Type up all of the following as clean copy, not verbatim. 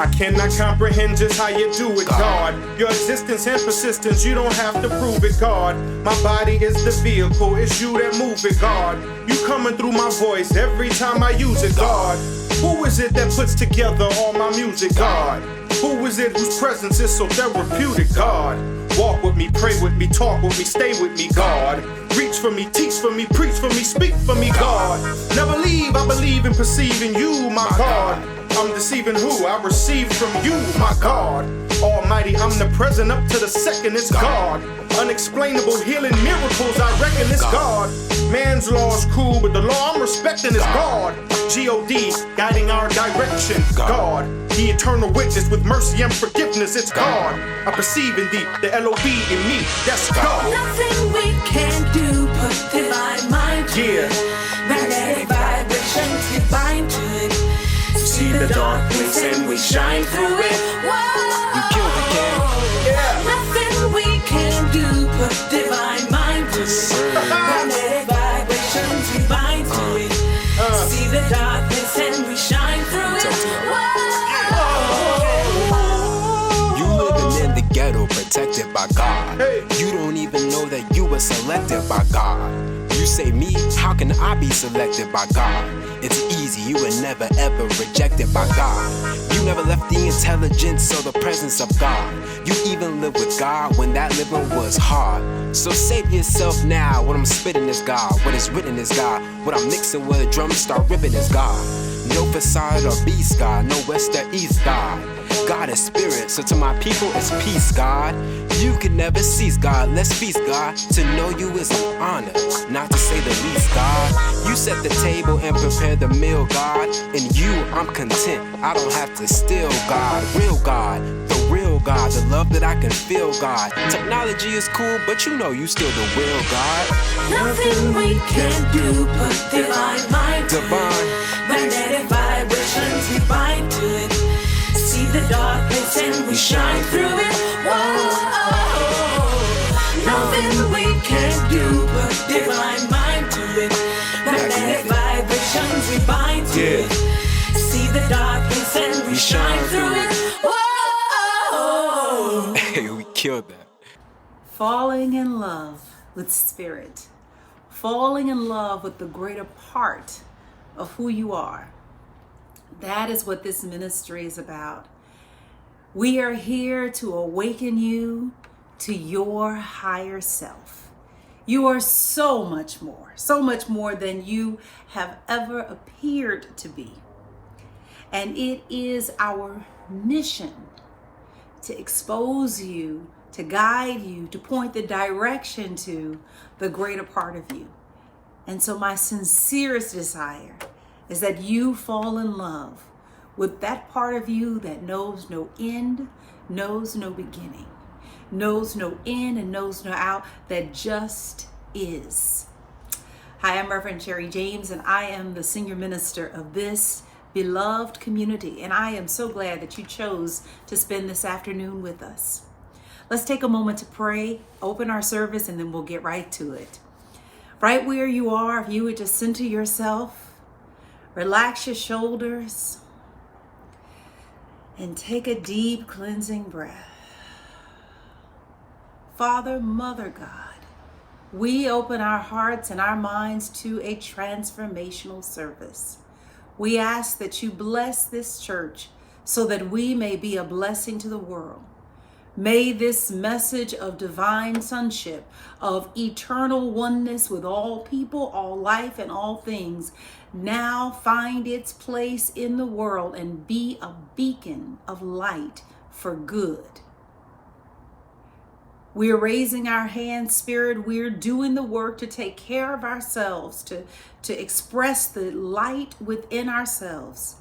I cannot comprehend just how you do it, God. Your existence and persistence, you don't have to prove it, God. My body is the vehicle, it's you that move it, God. You coming through my voice every time I use it, God. Who is it that puts together all my music, God? Who is it whose presence is so therapeutic, God? Walk with me, pray with me, talk with me, stay with me, God. Reach for me, teach for me, preach for me, speak for me, God. Never leave, I believe and perceive in you, my God. I'm deceiving who I receive from you, my God. Almighty, omnipresent up to the second, it's God. Unexplainable healing miracles, I reckon it's God. Man's law is cool, but the law I'm respecting is God. G-O-D, guiding our direction, God. The eternal witness with mercy and forgiveness, it's God. I perceive in thee, the L-O-V in me, that's God. Nothing we can do but divine mind to it. Magnetic vibrations we bind to it. See the darkness and we shine through it. Whoa. You killed the game. Yeah. Nothing we can do but divine mind to it. Magnetic vibrations we bind to it. See the darkness and we shine through it. You living in the ghetto, protected by God. You don't even know that you were selected by God. You say me, how can I be selected by God? It's easy, you were never ever rejected by God. You never left the intelligence or the presence of God. You even lived with God when that living was hard. So save yourself now, what I'm spitting is God. What is written is God. What I'm mixing with a drum start ripping is God. No facade or beast, God. No west or east, God. God is spirit, so to my people it's peace, God. You can never cease, God. Let's feast, God. To know you is an honor, not to say the least, God. You set the table and prepare the meal, God. In you, I'm content. I don't have to steal, God. Real God, the real God, the love that I can feel, God. Technology is cool, but you know you still the real God. Nothing we can do but divine mind to Divine. it. Magnetic vibrations we bind to it. See the darkness and we shine through it. Whoa. Nothing we can do but divine mind to it. Magnetic vibrations we bind to it. See the darkness and we shine through it. Whoa. Hey, we killed that. Falling in love with spirit. Falling in love with the greater part of who you are. That is what this ministry is about. We are here to awaken you to your higher self. You are so much more than you have ever appeared to be. And it is our mission to expose you, to guide you, to point the direction to the greater part of you. And so my sincerest desire is that you fall in love with that part of you that knows no end, knows no beginning, knows no in and knows no out, that just is. Hi, I'm Reverend Sherri James, and I am the senior minister of this beloved community, and I am so glad that you chose to spend this afternoon with us. Let's take a moment to pray, open our service, and then we'll get right to it. Right where you are, if you would just center yourself, relax your shoulders, and take a deep cleansing breath. Father, Mother God, we open our hearts and our minds to a transformational service. We ask that you bless this church so that we may be a blessing to the world. May this message of divine sonship, of eternal oneness with all people, all life, and all things now find its place in the world and be a beacon of light for good. We're raising our hands, Spirit. We're doing the work to take care of ourselves, to express the light within ourselves,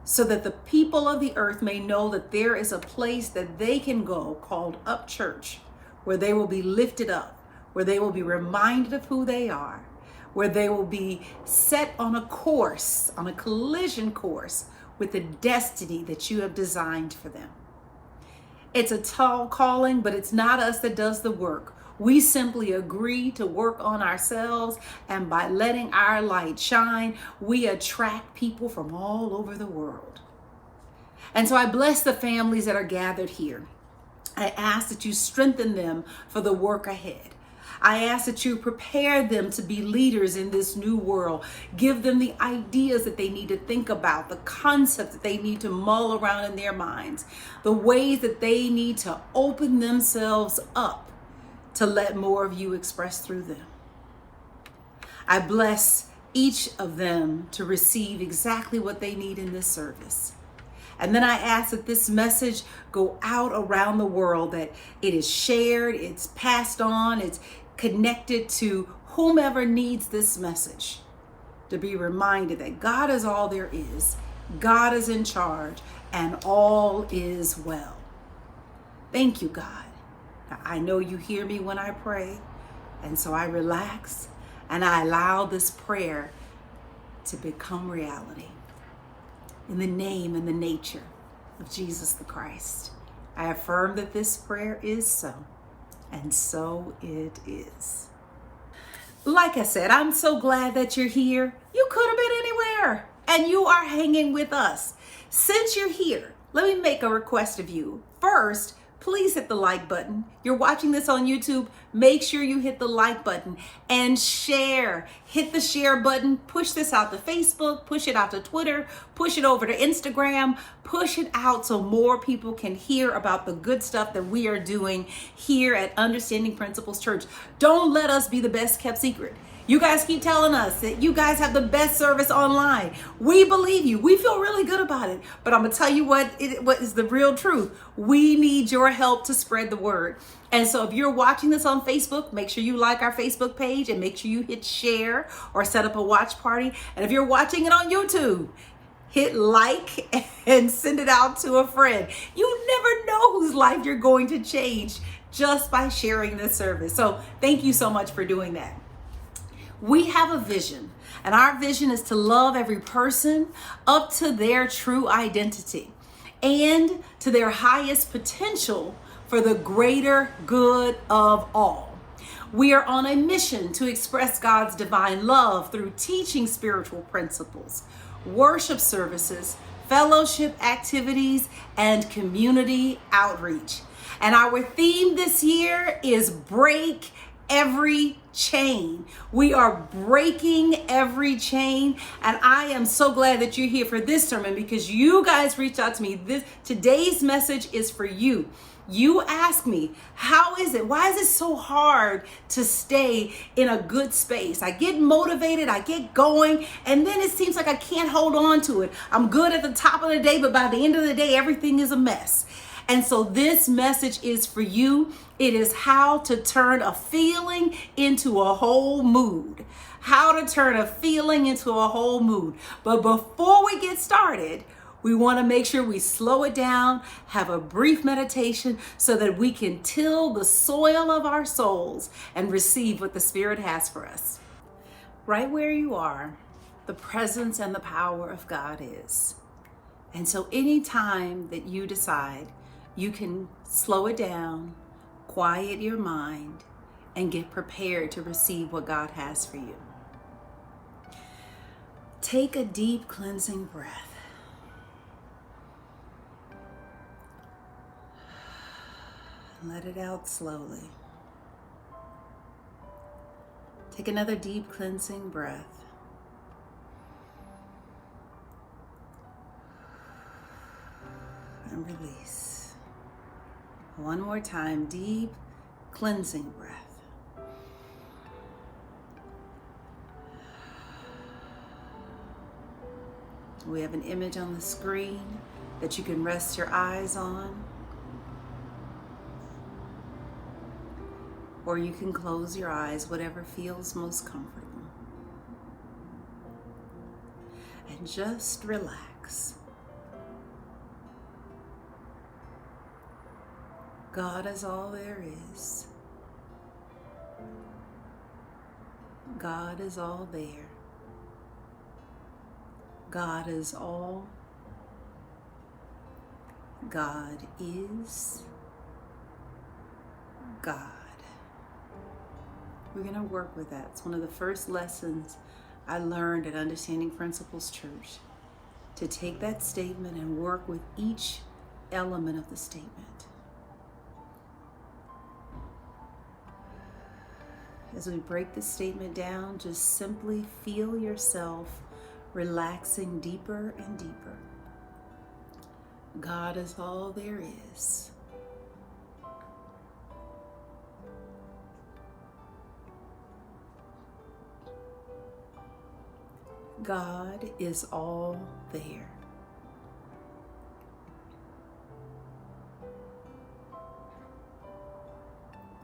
so that the people of the earth may know that there is a place that they can go called Up Church, where they will be lifted up, where they will be reminded of who they are, where they will be set on a course, on a collision course with the destiny that you have designed for them. It's a tall calling, but it's not us that does the work. We simply agree to work on ourselves, and by letting our light shine, we attract people from all over the world. And so I bless the families that are gathered here. I ask that you strengthen them for the work ahead. I ask that you prepare them to be leaders in this new world. Give them the ideas that they need to think about, the concepts that they need to mull around in their minds, the ways that they need to open themselves up to let more of you express through them. I bless each of them to receive exactly what they need in this service. And then I ask that this message go out around the world, that it is shared, it's passed on, it's connected to whomever needs this message, to be reminded that God is all there is, God is in charge, and all is well. Thank you, God. Now, I know you hear me when I pray, and so I relax and I allow this prayer to become reality. In the name and the nature of Jesus the Christ, I affirm that this prayer is so, and so it is. Like I said, I'm so glad that you're here. You could have been anywhere, and you are hanging with us. Since you're here, let me make a request of you. First, please hit the like button. You're watching this on YouTube, make sure you hit the like button and share. Hit the share button, push this out to Facebook, push it out to Twitter, push it over to Instagram, push it out so more people can hear about the good stuff that we are doing here at Understanding Principles Church. Don't let us be the best kept secret. You guys keep telling us that you guys have the best service online. We believe you. We feel really good about it. But I'm going to tell you what is the real truth. We need your help to spread the word. And so if you're watching this on Facebook, make sure you like our Facebook page and make sure you hit share or set up a watch party. And if you're watching it on YouTube, hit like and send it out to a friend. You never know whose life you're going to change just by sharing this service. So thank you so much for doing that. We have a vision, and our vision is to love every person up to their true identity and to their highest potential for the greater good of all. We are on a mission to express God's divine love through teaching spiritual principles, worship services, fellowship activities, and community outreach. And our theme this year is Break Every Chain. We are breaking every chain, and I am so glad that you're here for this sermon because you guys reached out to me. Today's message is for you. You ask me, how is it? Why is it so hard to stay in a good space? I get motivated, I get going, and then it seems like I can't hold on to it. I'm good at the top of the day, but by the end of the day, everything is a mess. And so this message is for you. It is how to turn a feeling into a whole mood. How to turn a feeling into a whole mood. But before we get started, we want to make sure we slow it down, have a brief meditation so that we can till the soil of our souls and receive what the Spirit has for us. Right where you are, the presence and the power of God is. And so anytime that you decide you can slow it down, quiet your mind, and get prepared to receive what God has for you. Take a deep cleansing breath. Let it out slowly. Take another deep cleansing breath. And release. One more time, deep cleansing breath. We have an image on the screen that you can rest your eyes on. Or you can close your eyes, whatever feels most comfortable. And just relax. God is all there is. God is all there. God is all. God is God. We're going to work with that. It's one of the first lessons I learned at Understanding Principles Church. to take that statement and work with each element of the statement. As we break the statement down, just simply feel yourself relaxing deeper and deeper. God is all there is. God is all there.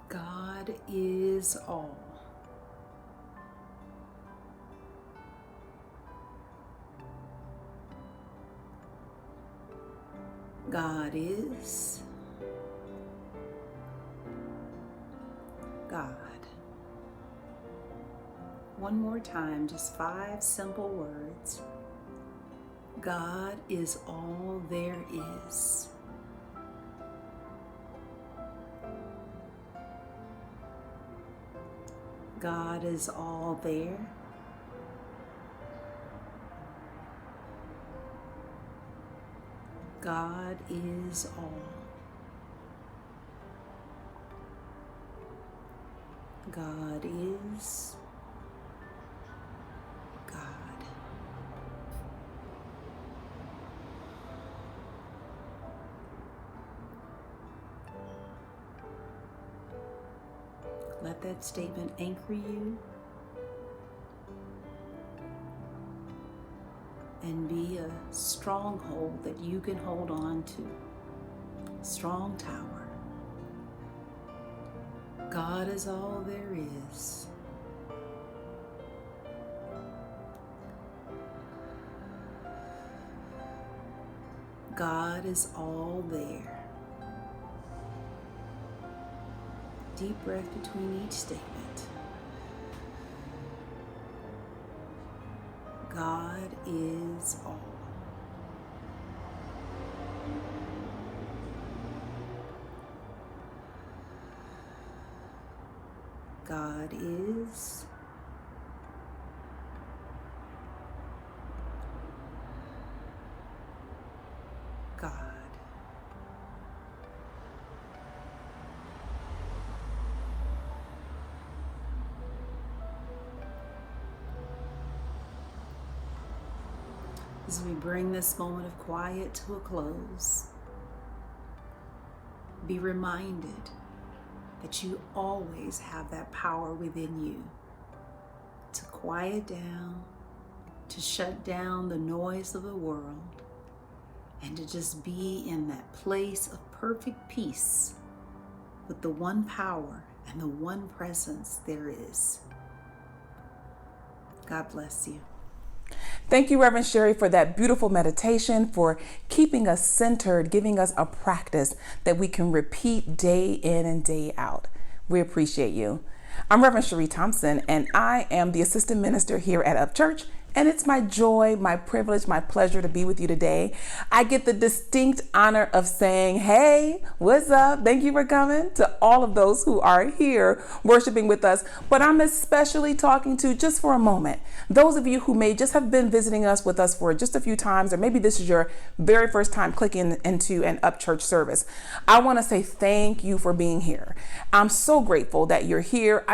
God is all. God is God. One more time, just 5 simple words. God is all there is. God is all there. God is all. God is God. Let that statement anchor you and be a stronghold that you can hold on to. Strong tower. God is all there is. God is all there. Deep breath between each statement. God is all. God is God. As we bring this moment of quiet to a close, be reminded that you always have that power within you to quiet down, to shut down the noise of the world, and to just be in that place of perfect peace with the one power and the one presence there is. God bless you. Thank you, Reverend Sherri, for that beautiful meditation, for keeping us centered, giving us a practice that we can repeat day in and day out. We appreciate you. I'm Reverend Sheree Thompson, and I am the assistant minister here at Up Church. And it's my joy, my privilege, my pleasure to be with you today. I get the distinct honor of saying, hey, what's up? Thank you for coming, to all of those who are here worshiping with us. But I'm especially talking to, just for a moment, those of you who may just have been visiting us with us for just a few times, or maybe this is your very first time clicking into an Up Church service. I want to say thank you for being here. I'm so grateful that you're here.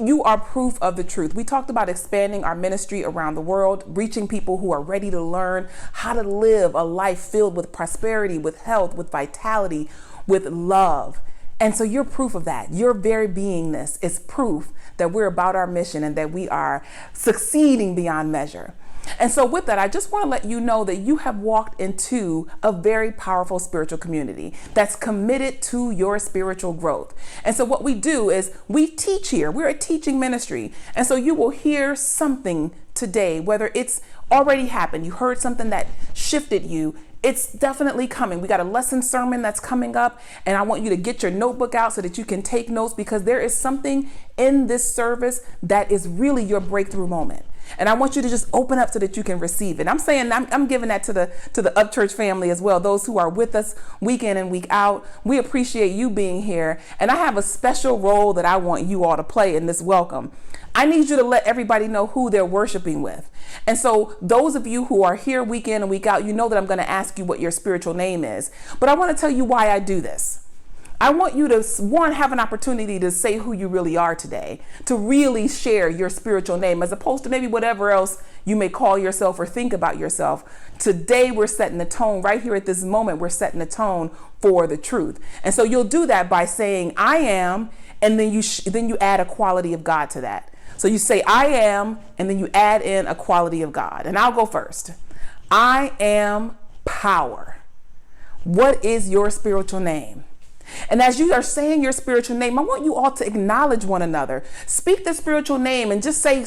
You are proof of the truth. We talked about expanding our ministry around the world, reaching people who are ready to learn how to live a life filled with prosperity, with health, with vitality, with love. And so you're proof of that. Your very beingness is proof that we're about our mission and that we are succeeding beyond measure. And so with that, I just want to let you know that you have walked into a very powerful spiritual community that's committed to your spiritual growth. And so what we do is we teach here. We're a teaching ministry. And so you will hear something today, whether it's already happened, you heard something that shifted you. It's definitely coming. We got a lesson sermon that's coming up, and I want you to get your notebook out so that you can take notes, because there is something in this service that is really your breakthrough moment. And I want you to just open up so that you can receive it. I'm giving that to the Up Church family as well. Those who are with us week in and week out. We appreciate you being here. And I have a special role that I want you all to play in this welcome. I need you to let everybody know who they're worshiping with. And so those of you who are here week in and week out, you know that I'm going to ask you what your spiritual name is. But I want to tell you why I do this. I want you to, one, have an opportunity to say who you really are today, to really share your spiritual name, as opposed to maybe whatever else you may call yourself or think about yourself. Today, we're setting the tone right here at this moment. We're setting the tone for the truth. And so you'll do that by saying, I am, and then you add a quality of God to that. So you say, I am, and then you add in a quality of God. And I'll go first. I am power. What is your spiritual name? And as you are saying your spiritual name, I want you all to acknowledge one another. Speak the spiritual name and just say,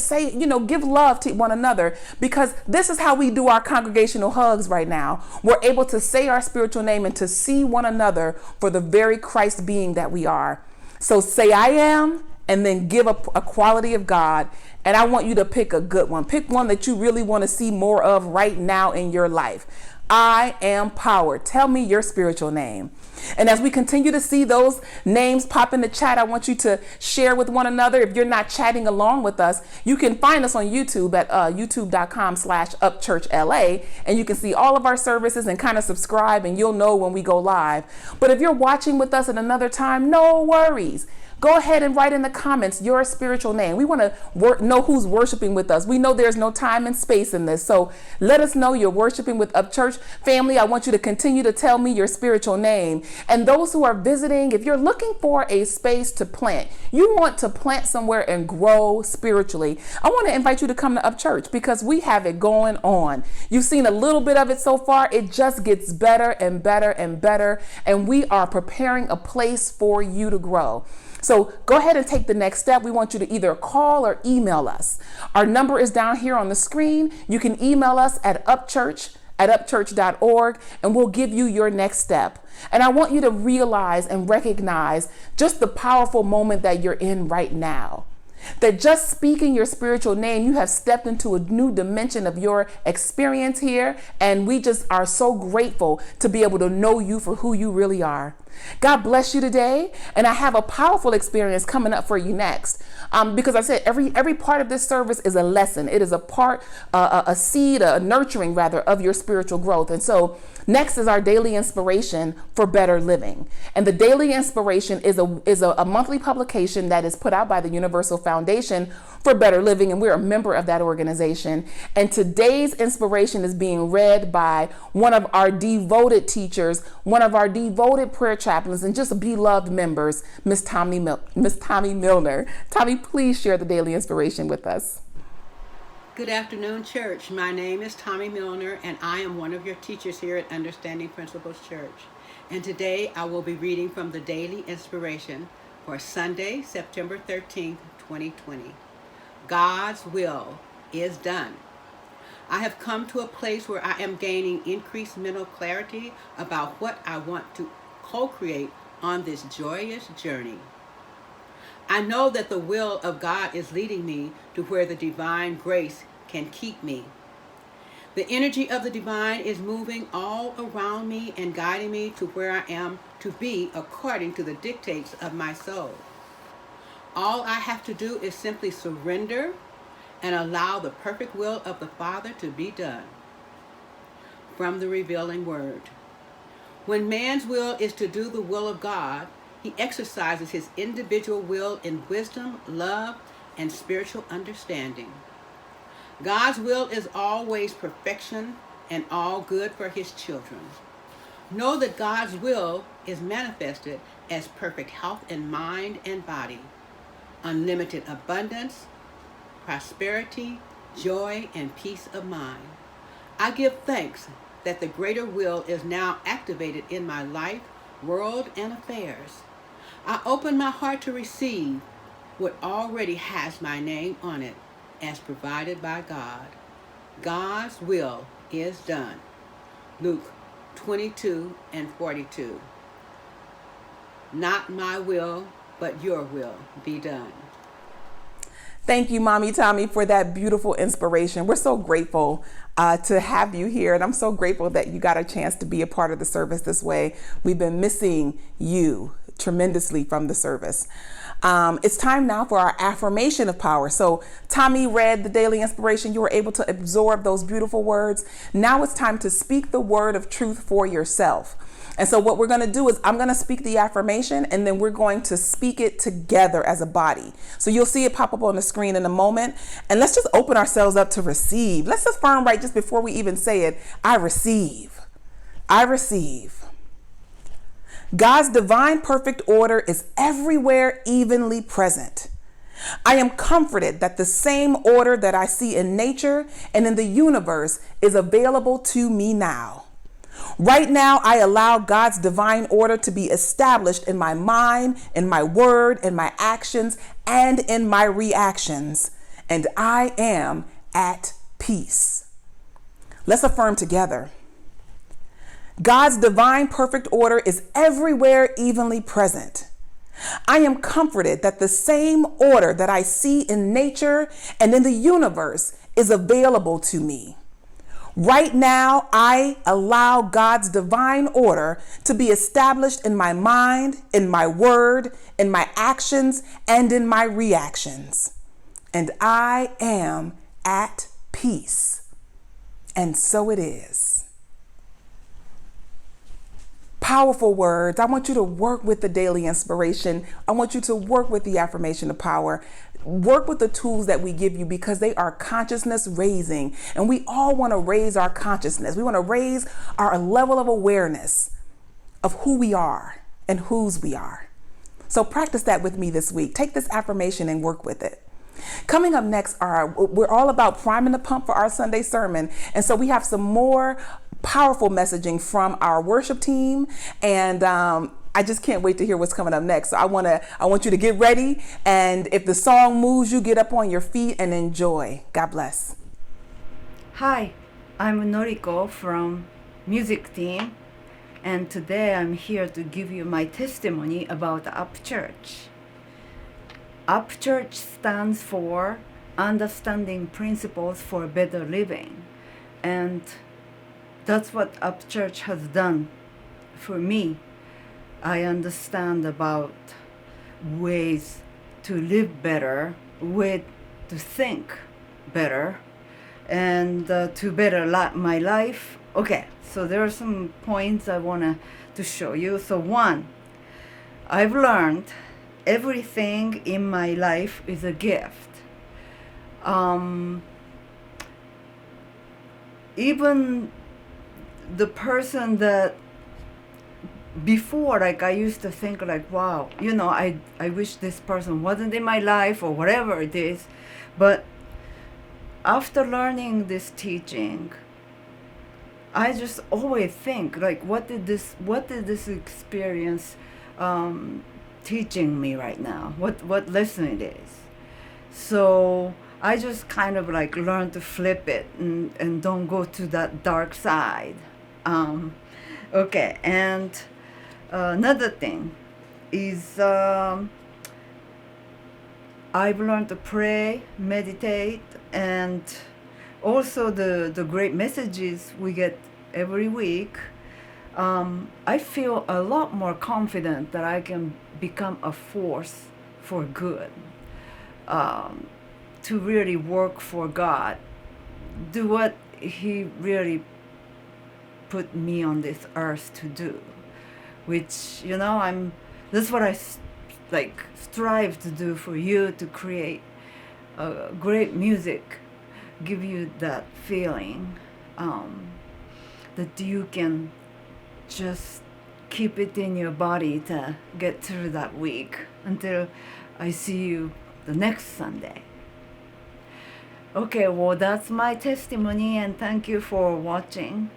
give love to one another, because this is how we do our congregational hugs right now. We're able to say our spiritual name and to see one another for the very Christ being that we are. So say I am, and then give a quality of God. And I want you to pick a good one. Pick one that you really want to see more of right now in your life. I am power. Tell me your spiritual name. And as we continue to see those names pop in the chat, I want you to share with one another. If you're not chatting along with us, you can find us on YouTube at youtube.com/upchurchla, and you can see all of our services and kind of subscribe, and you'll know when we go live. But if you're watching with us at another time, no worries. Go ahead and write in the comments your spiritual name. We want to know who's worshiping with us. We know there's no time and space in this. So let us know you're worshiping with Upchurch. Family, I want you to continue to tell me your spiritual name. And those who are visiting, if you're looking for a space to plant, you want to plant somewhere and grow spiritually, I want to invite you to come to Upchurch, because we have it going on. You've seen a little bit of it so far. It just gets better and better and better. And we are preparing a place for you to grow. So go ahead and take the next step. We want you to either call or email us. Our number is down here on the screen. You can email us at upchurch@upchurch.org, and we'll give you your next step. And I want you to realize and recognize just the powerful moment that you're in right now. That just speaking your spiritual name, you have stepped into a new dimension of your experience here. And we just are so grateful to be able to know you for who you really are. God bless you today. And I have a powerful experience coming up for you next. Because I said every part of this service is a lesson. It is a part, a seed, a nurturing rather, of your spiritual growth. And so next is our daily inspiration for better living. And the daily inspiration is a monthly publication that is put out by the Universal Foundation for Better Living. And we're a member of that organization. And today's inspiration is being read by one of our devoted teachers, one of our devoted prayer chaplains, and just beloved members, Miss Tommy Milner. Tommy, please share the daily inspiration with us. Good afternoon, church. My name is Tommy Milner, and I am one of your teachers here at Understanding Principles Church. And today I will be reading from the Daily Inspiration for Sunday, September 13th, 2020. God's will is done. I have come to a place where I am gaining increased mental clarity about what I want to co-create on this joyous journey. I know that the will of God is leading me to where the divine grace can keep me. The energy of the divine is moving all around me and guiding me to where I am to be according to the dictates of my soul. All I have to do is simply surrender and allow the perfect will of the Father to be done. From the Revealing Word. When man's will is to do the will of God, he exercises his individual will in wisdom, love, and spiritual understanding. God's will is always perfection and all good for his children. Know that God's will is manifested as perfect health in mind and body, unlimited abundance, prosperity, joy, and peace of mind. I give thanks that the greater will is now activated in my life, world, and affairs. I open my heart to receive what already has my name on it, as provided by God. God's will is done. Luke 22:42. Not my will, but your will be done. Thank you, Mommy Tommy, for that beautiful inspiration. We're so grateful to have you here. And I'm so grateful that you got a chance to be a part of the service this way. We've been missing you. tremendously from the service. It's time now for our affirmation of power. So Tommy read the daily inspiration. You were able to absorb those beautiful words. Now it's time to speak the word of truth for yourself. And so what we're going to do is I'm going to speak the affirmation, and then we're going to speak it together as a body. So you'll see it pop up on the screen in a moment. And let's just open ourselves up to receive. Let's affirm right just before we even say it. I receive. I receive. God's divine perfect order is everywhere evenly present. I am comforted that the same order that I see in nature and in the universe is available to me now. Right now, I allow God's divine order to be established in my mind, in my word, in my actions, and in my reactions. And I am at peace. Let's affirm together. God's divine perfect order is everywhere evenly present. I am comforted that the same order that I see in nature and in the universe is available to me. Right now, I allow God's divine order to be established in my mind, in my word, in my actions, and in my reactions. And I am at peace. And so it is. Powerful words. I want you to work with the daily inspiration. I want you to work with the affirmation of power. Work with the tools that we give you because they are consciousness raising. And we all want to raise our consciousness. We want to raise our level of awareness of who we are and whose we are. So practice that with me this week. Take this affirmation and work with it. Coming up next, we're all about priming the pump for our Sunday sermon. And so we have some more powerful messaging from our worship team. And I just can't wait to hear what's coming up next. So I want you to get ready. And if the song moves you, get up on your feet and enjoy. God bless. Hi, I'm Noriko from music team. And today I'm here to give you my testimony about Up Church. Up Church stands for Understanding Principles for Better Living. And that's what Up Church has done for me. I understand about ways to live better, way to think better, and to better my life. Okay, so there are some points I want to show you. So one, I've learned everything in my life is a gift. Even the person that before, like I used to think like, wow, I wish this person wasn't in my life or whatever it is. But after learning this teaching, I just always think like, what did this experience teaching me right now? What lesson it is? So I just kind of like learn to flip it and don't go to that dark side. Okay, and another thing is I've learned to pray, meditate, and also the great messages we get every week. I feel a lot more confident that I can become a force for good, to really work for God, do what He really put me on this earth to do, which that's what I strive to do for you, to create great music, give you that feeling that you can just keep it in your body to get through that week until I see you the next Sunday. Okay, well, that's my testimony, and thank you for watching.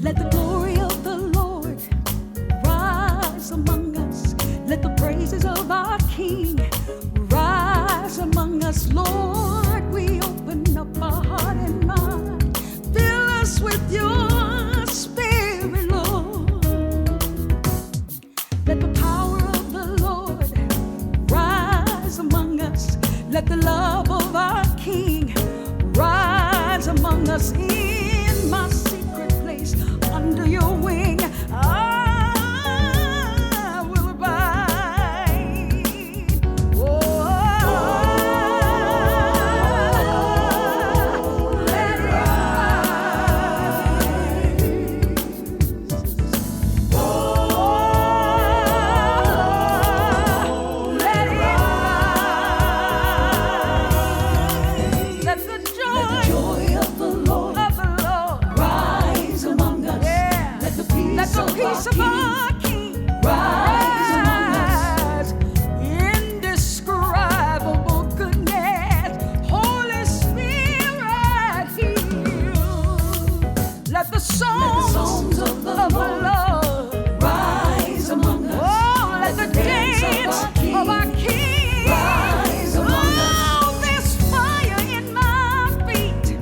Let the glory of the Lord rise among us. Let the praises of our King rise among us. Lord, we open up our hearts. songs of the Lord rise among us. Oh, let the dance of our King rise among us. There's fire in my feet.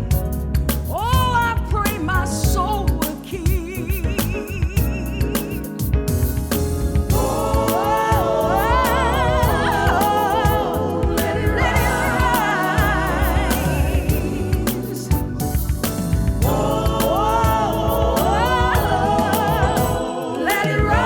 Oh, I pray my soul will keep. Let it rise. Let it rise.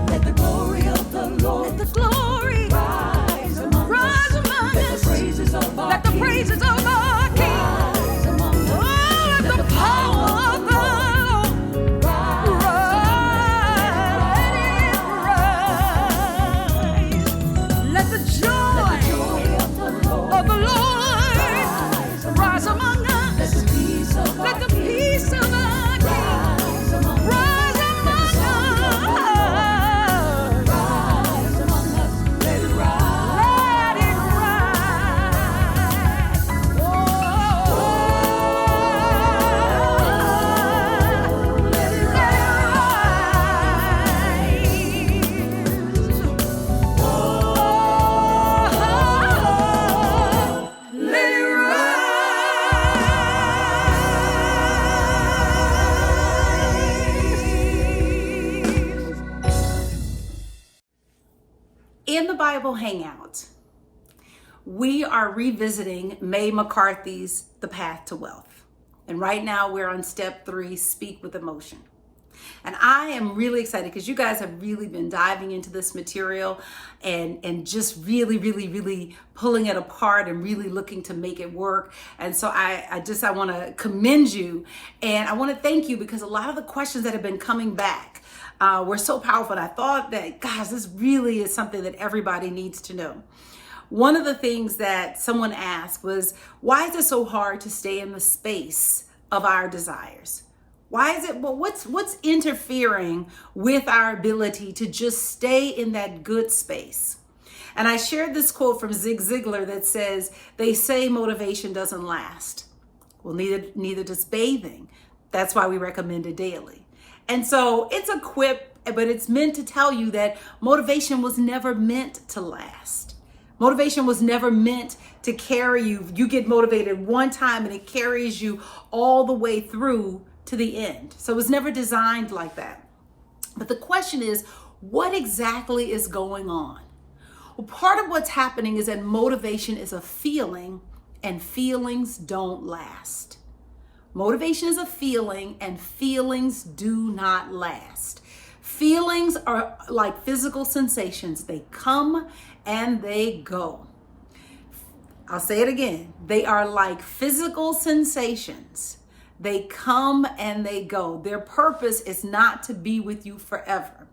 Let the glory of the Lord Let the glory rise among rise us. among Let us. the praises of our Let the King praises of our King rise among us. Oh, let the power of the Lord rise. Let the joy of the Lord of the Lord rise among us. Let the peace of Let our the King peace of our King rise among us. rise among us. Rise among us. Let it rise. Let it rise. Oh, Let it In the Bible Hangout, we are revisiting Mae McCarthy's The Path to Wealth. And right now we're on step 3, Speak with Emotion. And I am really excited because you guys have really been diving into this material and just really pulling it apart and really looking to make it work. And so I want to commend you, and I want to thank you because a lot of the questions that have been coming back were so powerful. And I thought that, gosh, this really is something that everybody needs to know. One of the things that someone asked was, why is it so hard to stay in the space of our desires? Why is it, well, what's interfering with our ability to just stay in that good space? And I shared this quote from Zig Ziglar that says, they say motivation doesn't last. Well, neither does bathing. That's why we recommend it daily. And so it's a quip, but it's meant to tell you that motivation was never meant to last. Motivation was never meant to carry you. You get motivated one time and it carries you all the way through to the end. So it was never designed like that. But the question is, what exactly is going on? Well, part of what's happening is that motivation is a feeling, and feelings don't last. Motivation is a feeling, and feelings do not last. Feelings are like physical sensations. They come and they go. I'll say it again. They are like physical sensations. They come and they go. Their purpose is not to be with you forever.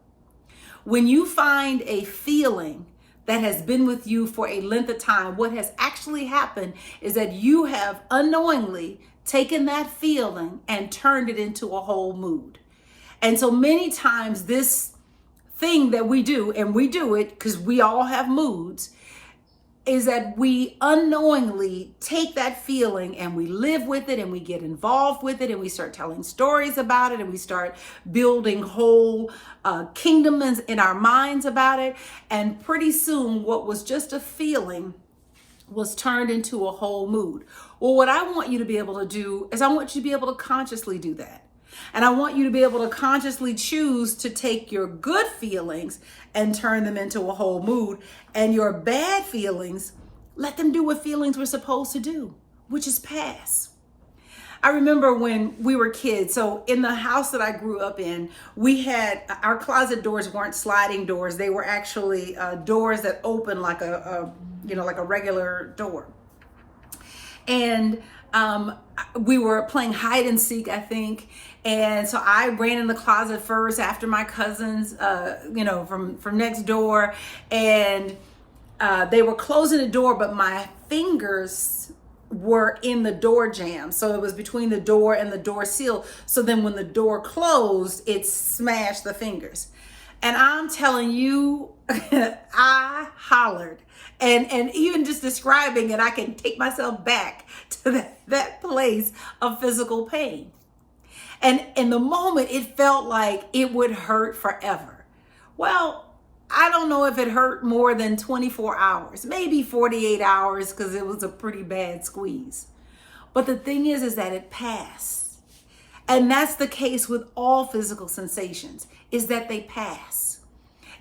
When you find a feeling that has been with you for a length of time, what has actually happened is that you have unknowingly taken that feeling and turned it into a whole mood. And so many times this thing that we do, and we do it because we all have moods, is that we unknowingly take that feeling and we live with it and we get involved with it and we start telling stories about it and we start building whole kingdoms in our minds about it. And pretty soon what was just a feeling was turned into a whole mood. Well, what I want you to be able to do is I want you to be able to consciously do that. And I want you to be able to consciously choose to take your good feelings and turn them into a whole mood, and your bad feelings, let them do what feelings were supposed to do, which is pass. I remember when we were kids. So in the house that I grew up in, we had our closet doors weren't sliding doors. They were actually doors that open like like a regular door. And we were playing hide and seek, I think. And so I ran in the closet first after my cousins, from next door. And they were closing the door, but my fingers were in the door jamb. So it was between the door and the door seal. So then when the door closed, it smashed the fingers. And I'm telling you, I hollered. And even just describing it, I can take myself back to that place of physical pain. And in the moment, it felt like it would hurt forever. Well, I don't know if it hurt more than 24 hours, maybe 48 hours, because it was a pretty bad squeeze. But the thing is that it passed. And that's the case with all physical sensations, is that they pass.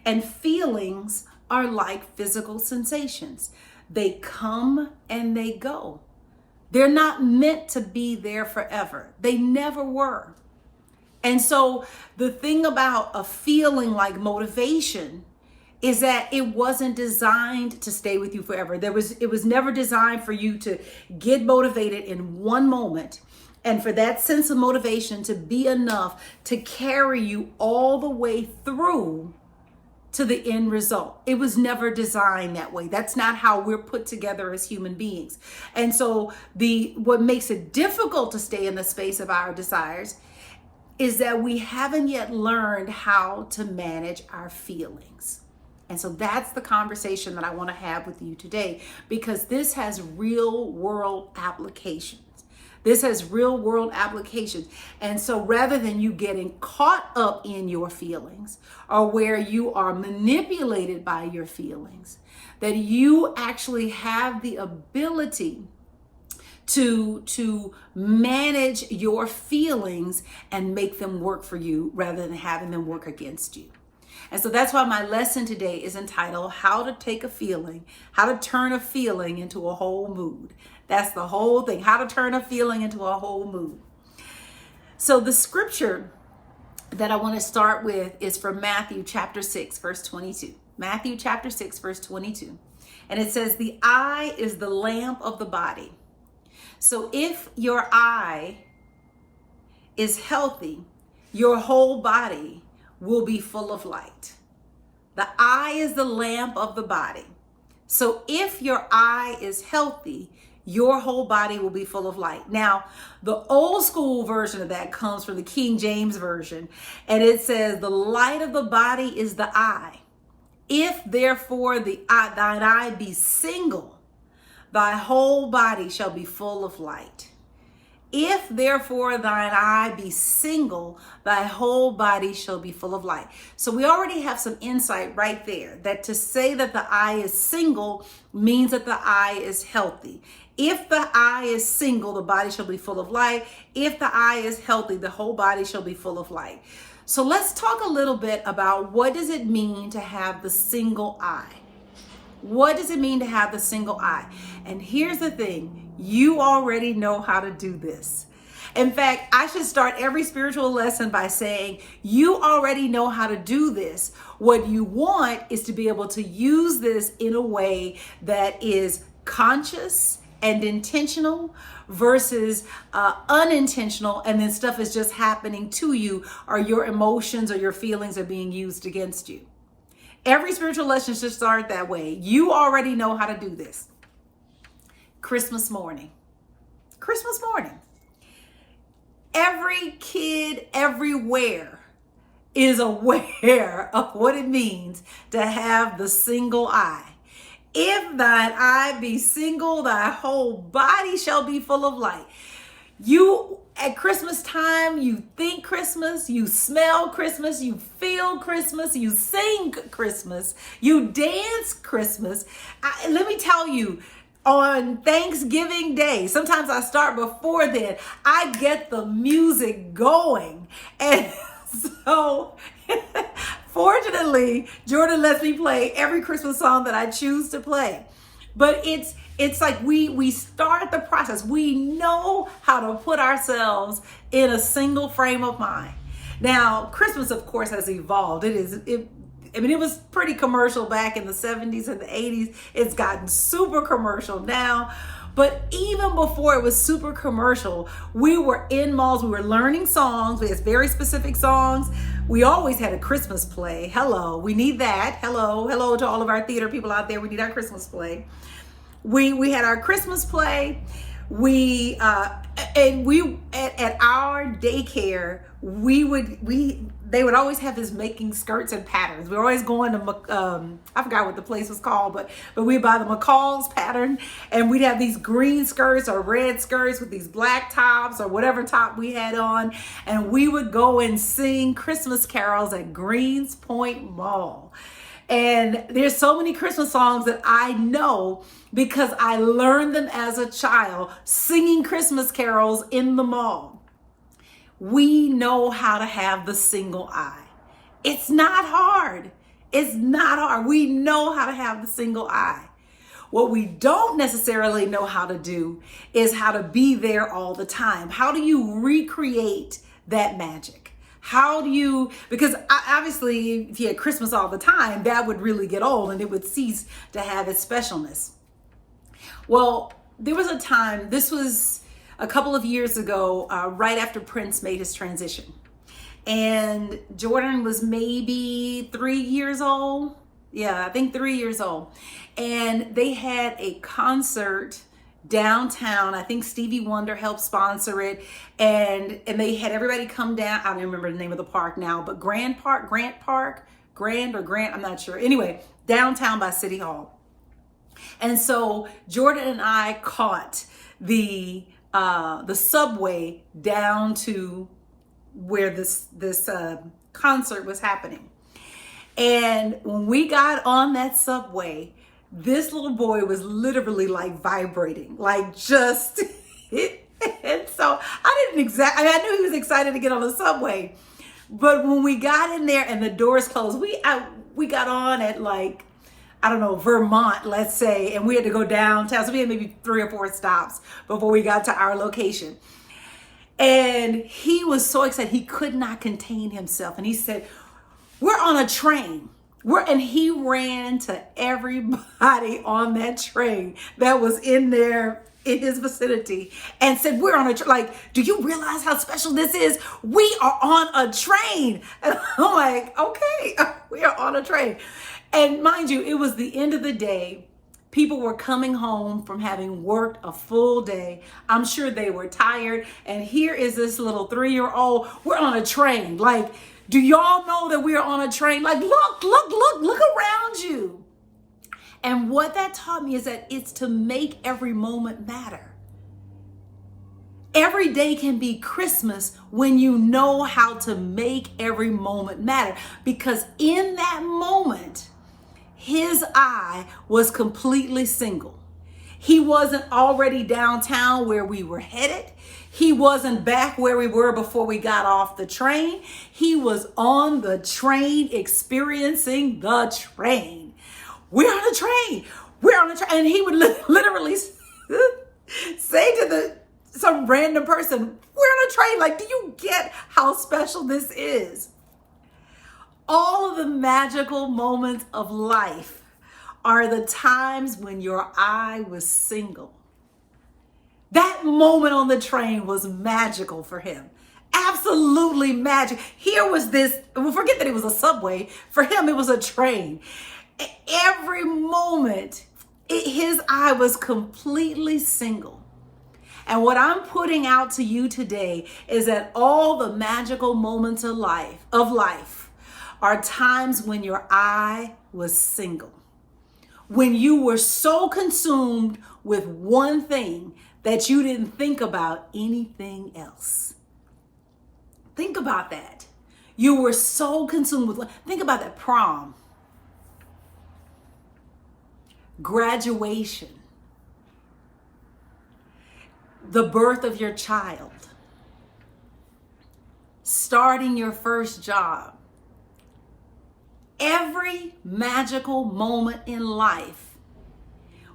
And feelings are like physical sensations. They come and they go. They're not meant to be there forever. They never were. And so the thing about a feeling like motivation is that it wasn't designed to stay with you forever. It was never designed for you to get motivated in one moment and for that sense of motivation to be enough to carry you all the way through to the end result. It was never designed that way. That's not how we're put together as human beings. And so what makes it difficult to stay in the space of our desires is that we haven't yet learned how to manage our feelings. And so that's the conversation that I want to have with you today, because this has real world applications. This has real world applications. And so rather than you getting caught up in your feelings or where you are manipulated by your feelings, that you actually have the ability to manage your feelings and make them work for you rather than having them work against you. And so that's why my lesson today is entitled, How to Turn a Feeling into a Whole Mood. That's the whole thing, how to turn a feeling into a whole mood. So the scripture that I want to start with is from Matthew chapter 6, verse 22. Matthew chapter 6, verse 22. And it says, the eye is the lamp of the body. So if your eye is healthy, your whole body will be full of light. The eye is the lamp of the body. So if your eye is healthy, your whole body will be full of light. Now, the old school version of that comes from the King James Version, and it says, the light of the body is the eye. If therefore thine eye be single, thy whole body shall be full of light. If therefore thine eye be single, thy whole body shall be full of light. So we already have some insight right there, that to say that the eye is single means that the eye is healthy. If the eye is single, the body shall be full of light. If the eye is healthy, the whole body shall be full of light. So let's talk a little bit about what does it mean to have the single eye? What does it mean to have the single eye? And here's the thing, you already know how to do this. In fact, I should start every spiritual lesson by saying, you already know how to do this. What you want is to be able to use this in a way that is conscious and intentional versus unintentional, and then stuff is just happening to you, or your emotions or your feelings are being used against you. Every spiritual lesson should start that way. You already know how to do this. Christmas morning. Christmas morning. Every kid everywhere is aware of what it means to have the single eye. If thine eye be single, thy whole body shall be full of light. You, at Christmas time, you think Christmas, you smell Christmas, you feel Christmas, you sing Christmas, you dance Christmas. Let me tell you, on Thanksgiving Day, sometimes I start before then, I get the music going. And so fortunately, Jordan lets me play every Christmas song that I choose to play. But it's It's like we start the process. We know how to put ourselves in a single frame of mind. Now, Christmas, of course, has evolved. It was pretty commercial back in the 70s and the 80s. It's gotten super commercial now. But even before it was super commercial, we were in malls, we were learning songs. We had very specific songs. We always had a Christmas play. Hello, we need that. Hello to all of our theater people out there. We need our Christmas play. We had our Christmas play. We at our daycare, they would always have this making skirts and patterns. We were always going to I forgot what the place was called, but we'd buy the McCall's pattern, and we'd have these green skirts or red skirts with these black tops or whatever top we had on, and we would go and sing Christmas carols at Greens Point Mall. And there's so many Christmas songs that I know because I learned them as a child singing Christmas carols in the mall. We know how to have the single eye. It's not hard. It's not hard. We know how to have the single eye. What we don't necessarily know how to do is how to be there all the time. How do you recreate that magic? How do you, because obviously if you had Christmas all the time, that would really get old and it would cease to have its specialness. Well, there was a time, this was a couple of years ago, right after Prince made his transition. And Jordan was maybe 3 years old. Yeah, I think 3 years old. And they had a concert downtown. I think Stevie Wonder helped sponsor it, and they had everybody come down. I don't remember the name of the park now, but Grant, I'm not sure. Anyway, downtown by City Hall. And so Jordan and I caught the subway down to where this concert was happening. And when we got on that subway, this little boy was literally like vibrating, like just, and so I knew he was excited to get on the subway. But when we got in there and the doors closed, we got on at like, I don't know, Vermont, let's say, and we had to go downtown. So we had maybe 3 or 4 stops before we got to our location. And he was so excited, he could not contain himself. And he said, "We're on a train." And he ran to everybody on that train that was in his vicinity and said, "We're on a train. Like, do you realize how special this is? We are on a train." And I'm like, okay, we are on a train. And mind you, it was the end of the day. People were coming home from having worked a full day. I'm sure they were tired. And here is this little 3-year-old. We're on a train. Like, do y'all know that we are on a train? Like, look around you. And what that taught me is that it's to make every moment matter. Every day can be Christmas when you know how to make every moment matter. Because in that moment, his eye was completely single. He wasn't already downtown where we were headed. He wasn't back where we were before we got off the train. He was on the train, experiencing the train. We're on a train. We're on a train. And he would literally say to some random person, "We're on a train." Like, do you get how special this is? All of the magical moments of life are the times when your eye was single. That moment on the train was magical for him. Absolutely magic. Here was this, forget that it was a subway. For him, it was a train. Every moment, his eye was completely single. And what I'm putting out to you today is that all the magical moments of life are times when your eye was single. When you were so consumed with one thing that you didn't think about anything else. Think about that. You were so consumed with, think about that prom, graduation, the birth of your child, starting your first job. Every magical moment in life,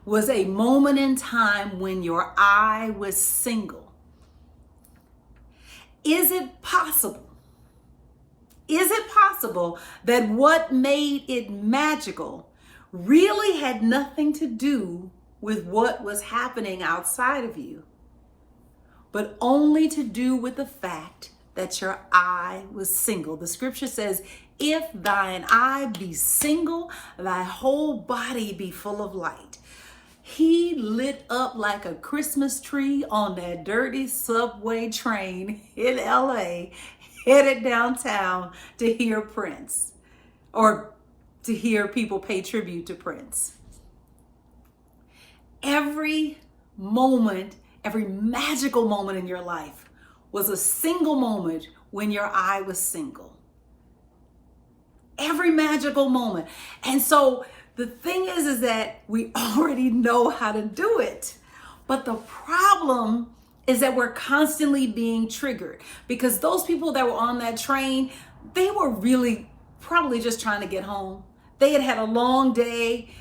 was a moment in time when your eye was single. Is it possible? Is it possible that what made it magical really had nothing to do with what was happening outside of you, but only to do with the fact that your eye was single? The scripture says, if thine eye be single, thy whole body be full of light. He lit up like a Christmas tree on that dirty subway train in LA, headed downtown to hear Prince, or to hear people pay tribute to Prince. Every moment, every magical moment in your life was a single moment when your eye was single. Every magical moment. And so the thing is that we already know how to do it. But the problem is that we're constantly being triggered, because those people that were on that train, they were really probably just trying to get home. They had had a long day,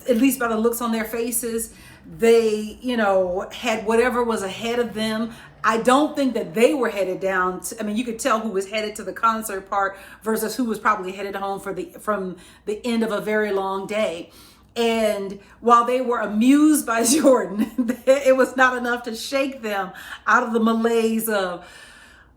at least by the looks on their faces. They, had whatever was ahead of them. I don't think that they were headed down you could tell who was headed to the concert part versus who was probably headed home from the end of a very long day. And while they were amused by Jordan, it was not enough to shake them out of the malaise of,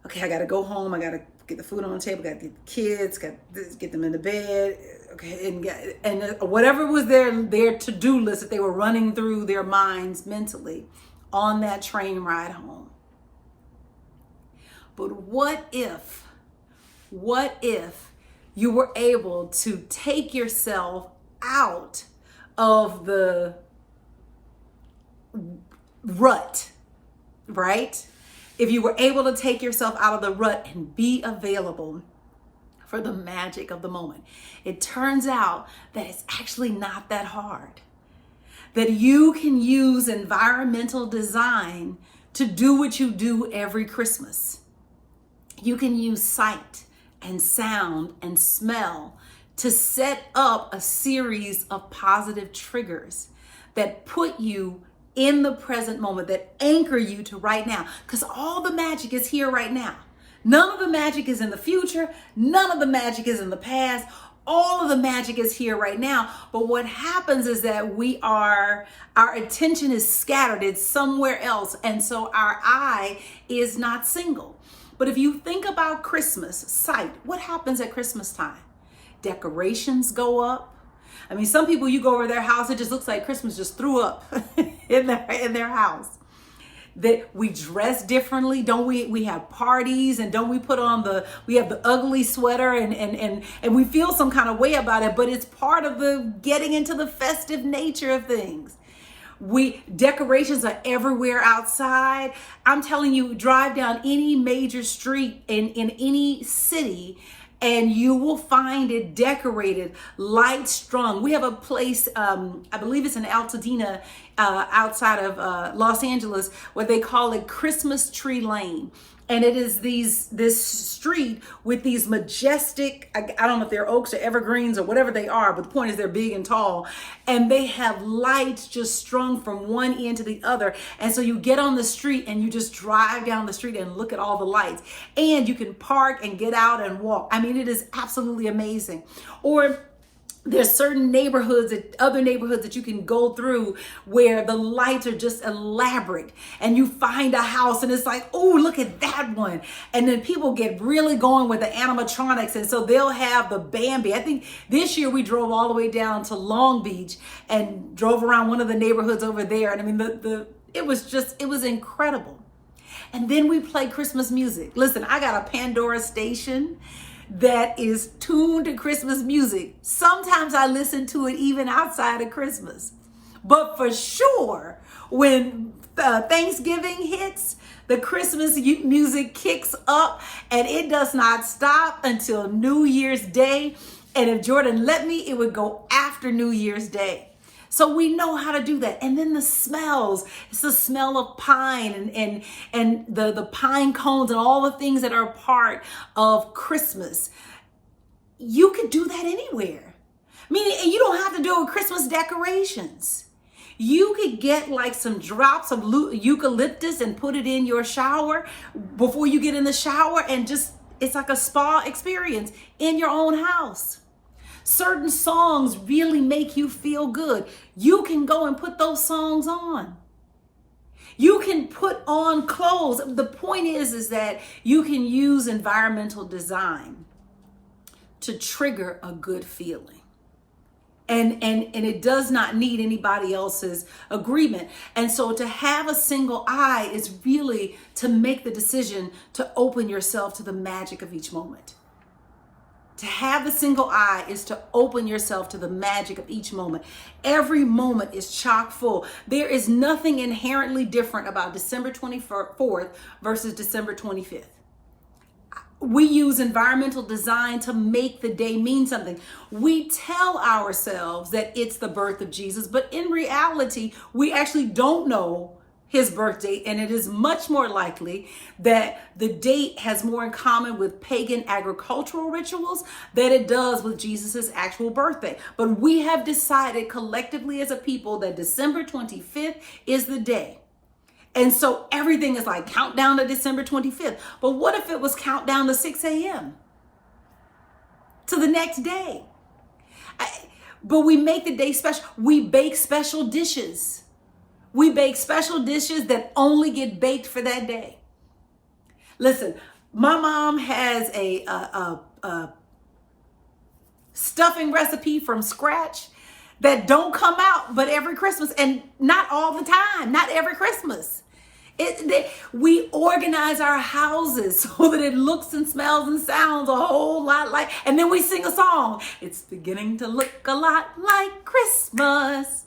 okay, I got to go home. I got to get the food on the table. Got to get the kids, got to get them into bed. Okay, and whatever was their to-do list that they were running through their minds mentally on that train ride home. But what if you were able to take yourself out of the rut, right? If you were able to take yourself out of the rut and be available for the magic of the moment. It turns out that it's actually not that hard. That you can use environmental design to do what you do every Christmas. You can use sight and sound and smell to set up a series of positive triggers that put you in the present moment, that anchor you to right now. Because all the magic is here right now. None of the magic is in the future. None of the magic is in the past. All of the magic is here right now. But what happens is that our attention is scattered. It's somewhere else. And so our eye is not single. But if you think about Christmas, sight, what happens at Christmas time? Decorations go up. Some people, you go over their house, it just looks like Christmas just threw up in their house. That we dress differently, don't we? We have parties, and don't we put on we have the ugly sweater and we feel some kind of way about it, but it's part of the getting into the festive nature of things. Decorations are everywhere outside. I'm telling you, drive down any major street in any city, and you will find it decorated, light strung. We have a place, I believe it's in Altadena, outside of Los Angeles, where they call it Christmas Tree Lane. And it is this street with these majestic, I don't know if they're oaks or evergreens or whatever they are, but the point is they're big and tall. And they have lights just strung from one end to the other. And so you get on the street and you just drive down the street and look at all the lights. And you can park and get out and walk. It is absolutely amazing. Or there's certain other neighborhoods that you can go through where the lights are just elaborate, and you find a house and it's like, oh, look at that one. And then people get really going with the animatronics. And so they'll have the Bambi. I think this year we drove all the way down to Long Beach and drove around one of the neighborhoods over there. And it was incredible. And then we play Christmas music. Listen, I got a Pandora station that is tuned to Christmas music. Sometimes I listen to it even outside of Christmas. But for sure, when Thanksgiving hits, the Christmas music kicks up, and it does not stop until New Year's Day. And if Jordan let me, it would go after New Year's Day. So we know how to do that. And then the smells, it's the smell of pine and the pine cones and all the things that are part of Christmas. You could do that anywhere. Meaning you don't have to do Christmas decorations. You could get like some drops of eucalyptus and put it in your shower before you get in the shower, and just, it's like a spa experience in your own house. Certain songs really make you feel good. You can go and put those songs on. You can put on clothes. The point is that you can use environmental design to trigger a good feeling. And it does not need anybody else's agreement. And so to have a single eye is really to make the decision to open yourself to the magic of each moment. To have the single eye is to open yourself to the magic of each moment. Every moment is chock full. There is nothing inherently different about December 24th versus December 25th. We use environmental design to make the day mean something. We tell ourselves that it's the birth of Jesus, but in reality, we actually don't know his birth date, and it is much more likely that the date has more in common with pagan agricultural rituals than it does with Jesus's actual birthday. But we have decided collectively as a people that December 25th is the day. And so everything is like countdown to December 25th. But what if it was countdown to 6 a.m. to the next day? But we make the day special. We bake special dishes. We bake special dishes that only get baked for that day. Listen, my mom has a stuffing recipe from scratch that don't come out but every Christmas, and not all the time, not every Christmas. We organize our houses so that it looks and smells and sounds a whole lot like, and then we sing a song. It's beginning to look a lot like Christmas.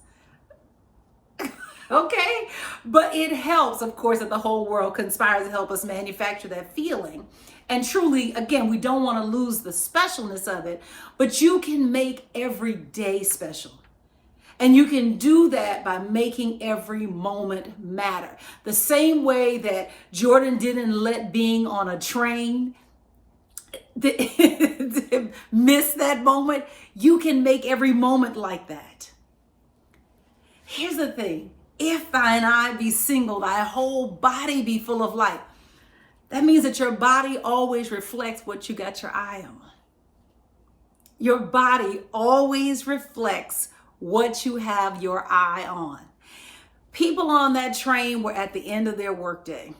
Okay, but it helps, of course, that the whole world conspires to help us manufacture that feeling. And truly, again, we don't want to lose the specialness of it, but you can make every day special. And you can do that by making every moment matter. The same way that Jordan didn't let being on a train miss that moment, you can make every moment like that. Here's the thing. If thine eye be single, thy whole body be full of light. That means that your body always reflects what you got your eye on. Your body always reflects what you have your eye on. People on that train were at the end of their workday.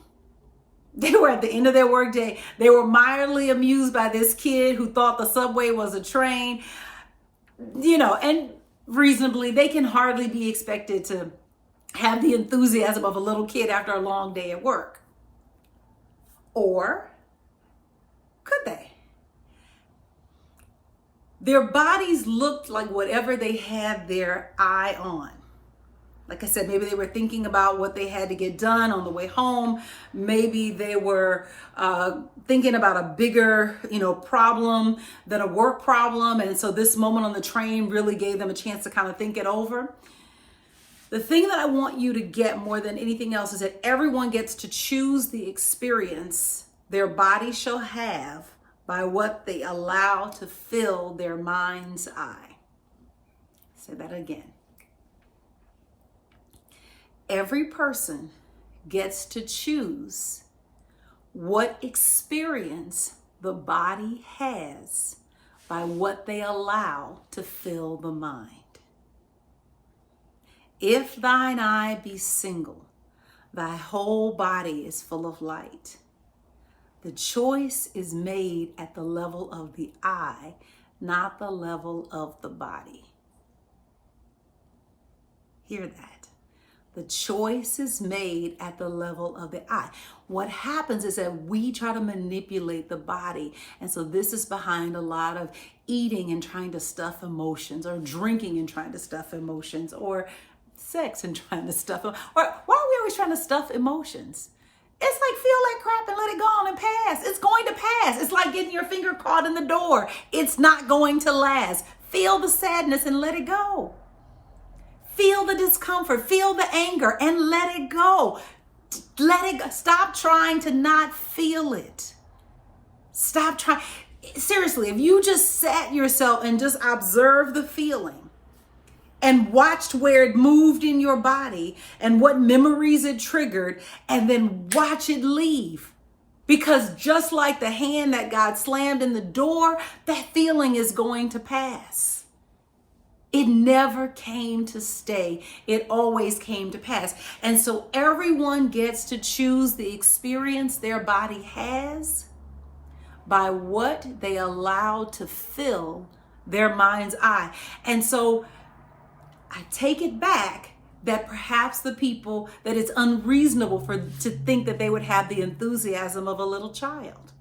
They were at the end of their workday. They were mildly amused by this kid who thought the subway was a train. And reasonably, they can hardly be expected to have the enthusiasm of a little kid after a long day at work. Or could they? Their bodies looked like whatever they had their eye on. Like I said, maybe they were thinking about what they had to get done on the way home. Maybe they were thinking about a bigger, problem than a work problem. And so this moment on the train really gave them a chance to kind of think it over. The thing that I want you to get more than anything else is that everyone gets to choose the experience their body shall have by what they allow to fill their mind's eye. Say that again. Every person gets to choose what experience the body has by what they allow to fill the mind. If thine eye be single, thy whole body is full of light. The choice is made at the level of the eye, not the level of the body. Hear that. The choice is made at the level of the eye. What happens is that we try to manipulate the body. And so this is behind a lot of eating and trying to stuff emotions, or drinking and trying to stuff emotions, or sex and trying to stuff them. Or why are we always trying to stuff emotions? It's like feel like crap and let it go on and pass. It's going to pass. It's like getting your finger caught in the door. It's not going to last. Feel the sadness and let it go. Feel the discomfort, feel the anger, and let it go. Let it go. Stop trying to not feel it. Stop trying. Seriously, if you just sat yourself and just observe the feeling, and watched where it moved in your body and what memories it triggered, and then watch it leave. Because just like the hand that God slammed in the door, that feeling is going to pass. It never came to stay. It always came to pass. And so everyone gets to choose the experience their body has by what they allow to fill their mind's eye. And so I take it back that perhaps the people that it's unreasonable to think that they would have the enthusiasm of a little child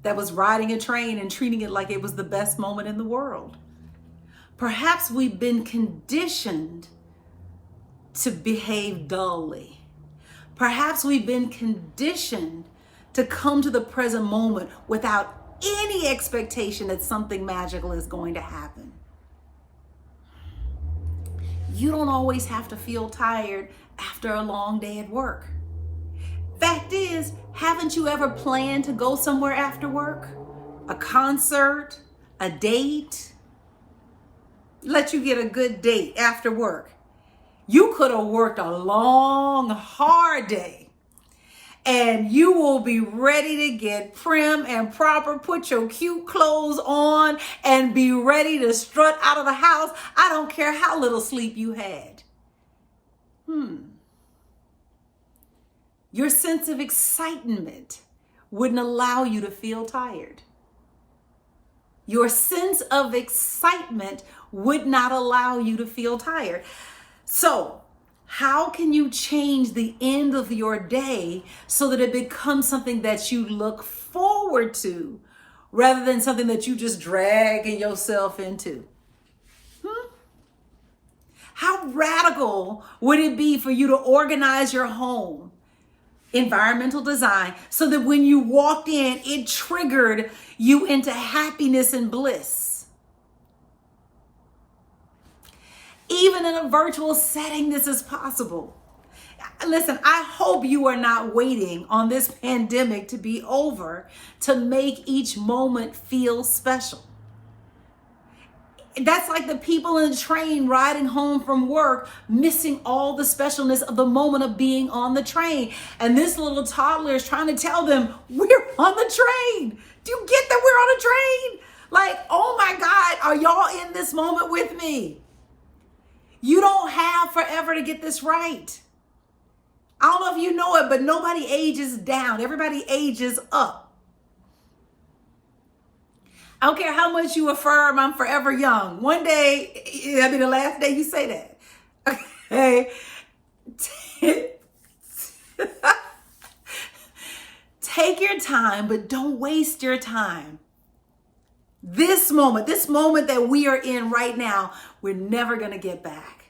that was riding a train and treating it like it was the best moment in the world. Perhaps we've been conditioned to behave dully. Perhaps we've been conditioned to come to the present moment without any expectation that something magical is going to happen. You don't always have to feel tired after a long day at work. Fact is, haven't you ever planned to go somewhere after work? A concert, a date? Let you get a good date after work. You could have worked a long, hard day, and you will be ready to get prim and proper, put your cute clothes on, and be ready to strut out of the house. I don't care how little sleep you had. Your sense of excitement wouldn't allow you to feel tired. Your sense of excitement would not allow you to feel tired. So, how can you change the end of your day so that it becomes something that you look forward to rather than something that you just drag yourself into? How radical would it be for you to organize your home, environmental design, so that when you walked in, it triggered you into happiness and bliss? Even in a virtual setting, this is possible. Listen, I hope you are not waiting on this pandemic to be over to make each moment feel special. That's like the people in the train riding home from work, missing all the specialness of the moment of being on the train. And this little toddler is trying to tell them, we're on the train. Do you get that we're on a train? Like, oh my God, are y'all in this moment with me? You don't have forever to get this right. I don't know if you know it, but nobody ages down. Everybody ages up. I don't care how much you affirm I'm forever young. One day, that'll be the last day you say that. Okay. Take your time, but don't waste your time. This moment that we are in right now, we're never going to get back.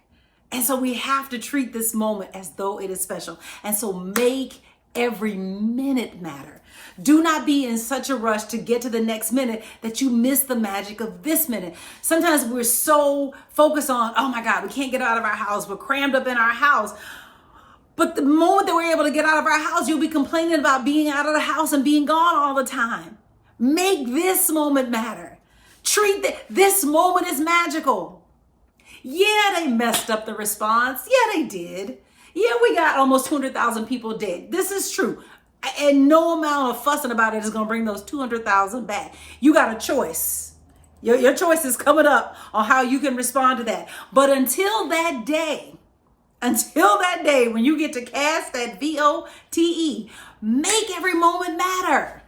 And so we have to treat this moment as though it is special. And so make every minute matter. Do not be in such a rush to get to the next minute that you miss the magic of this minute. Sometimes we're so focused on, oh my God, we can't get out of our house. We're crammed up in our house. But the moment that we're able to get out of our house, you'll be complaining about being out of the house and being gone all the time. Make this moment matter. Treat this moment as magical. Yeah, they messed up the response. Yeah, they did. Yeah, we got almost 200,000 people dead. This is true. And no amount of fussing about it is going to bring those 200,000 back. You got a choice. Your choice is coming up on how you can respond to that. But until that day when you get to cast that VOTE, make every moment matter.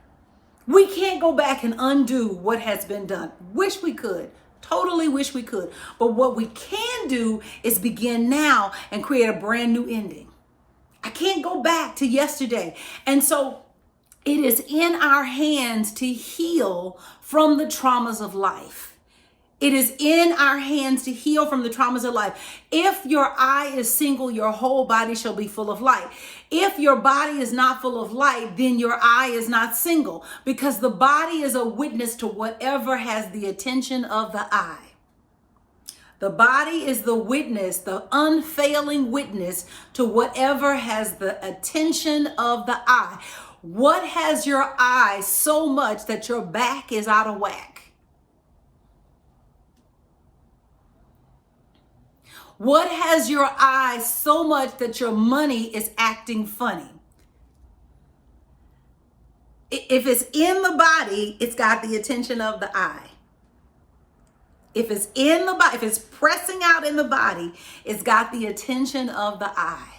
We can't go back and undo what has been done. Wish we could. Totally wish we could. But what we can do is begin now and create a brand new ending. I can't go back to yesterday. And so it is in our hands to heal from the traumas of life. It is in our hands to heal from the traumas of life. If your eye is single, your whole body shall be full of light. If your body is not full of light, then your eye is not single, because the body is a witness to whatever has the attention of the eye. The body is the witness, the unfailing witness to whatever has the attention of the eye. What has your eye so much that your back is out of whack? What has your eye so much that your money is acting funny? If it's in the body, it's got the attention of the eye. If it's in the body, if it's pressing out in the body, it's got the attention of the eye.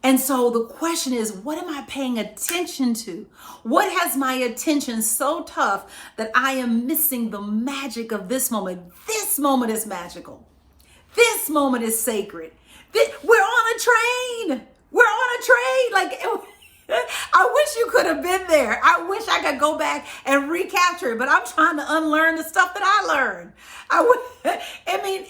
And so the question is, what am I paying attention to? What has my attention so tough that I am missing the magic of this moment? This moment is magical. This moment is sacred. We're on a train. We're on a train. Like, I wish you could have been there. I wish I could go back and recapture it, but I'm trying to unlearn the stuff that I learned.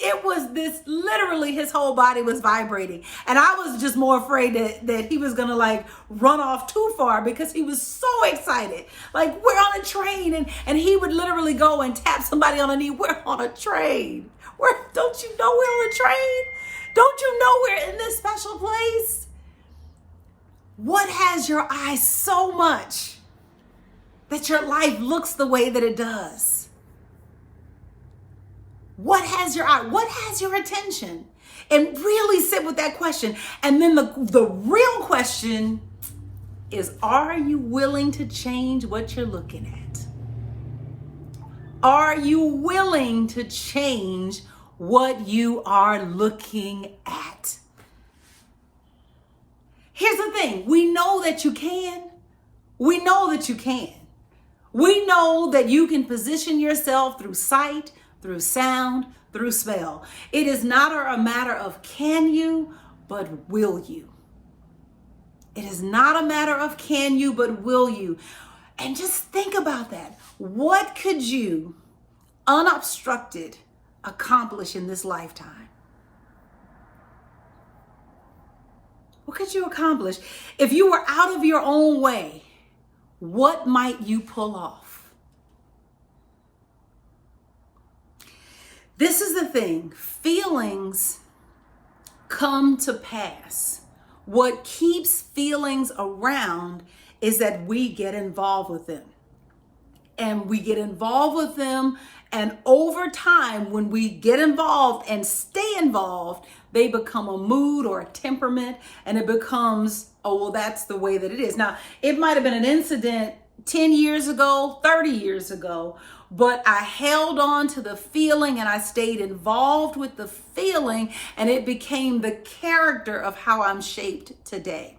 It was this, literally his whole body was vibrating. And I was just more afraid that he was going to like run off too far because he was so excited. Like, we're on a train, and he would literally go and tap somebody on the knee. We're on a train. Don't you know we're on a train? Don't you know we're in this special place? What has your eye so much that your life looks the way that it does? What has your eye? What has your attention? And really sit with that question. And then the real question is, are you willing to change what you're looking at? Are you willing to change what you are looking at? Here's the thing. We know that you can. We know that you can. We know that you can position yourself through sight, through sound, through smell. It is not a matter of can you, but will you. It is not a matter of can you, but will you. And just think about that. What could you, unobstructed, accomplish in this lifetime? What could you accomplish? If you were out of your own way, what might you pull off? This is the thing. Feelings come to pass. What keeps feelings around is that we get involved with them. And we get involved with them. And over time, when we get involved and stay involved, they become a mood or a temperament, and it becomes, oh, well, that's the way that it is. Now, it might have been an incident 10 years ago, 30 years ago, but I held on to the feeling and I stayed involved with the feeling, and it became the character of how I'm shaped today.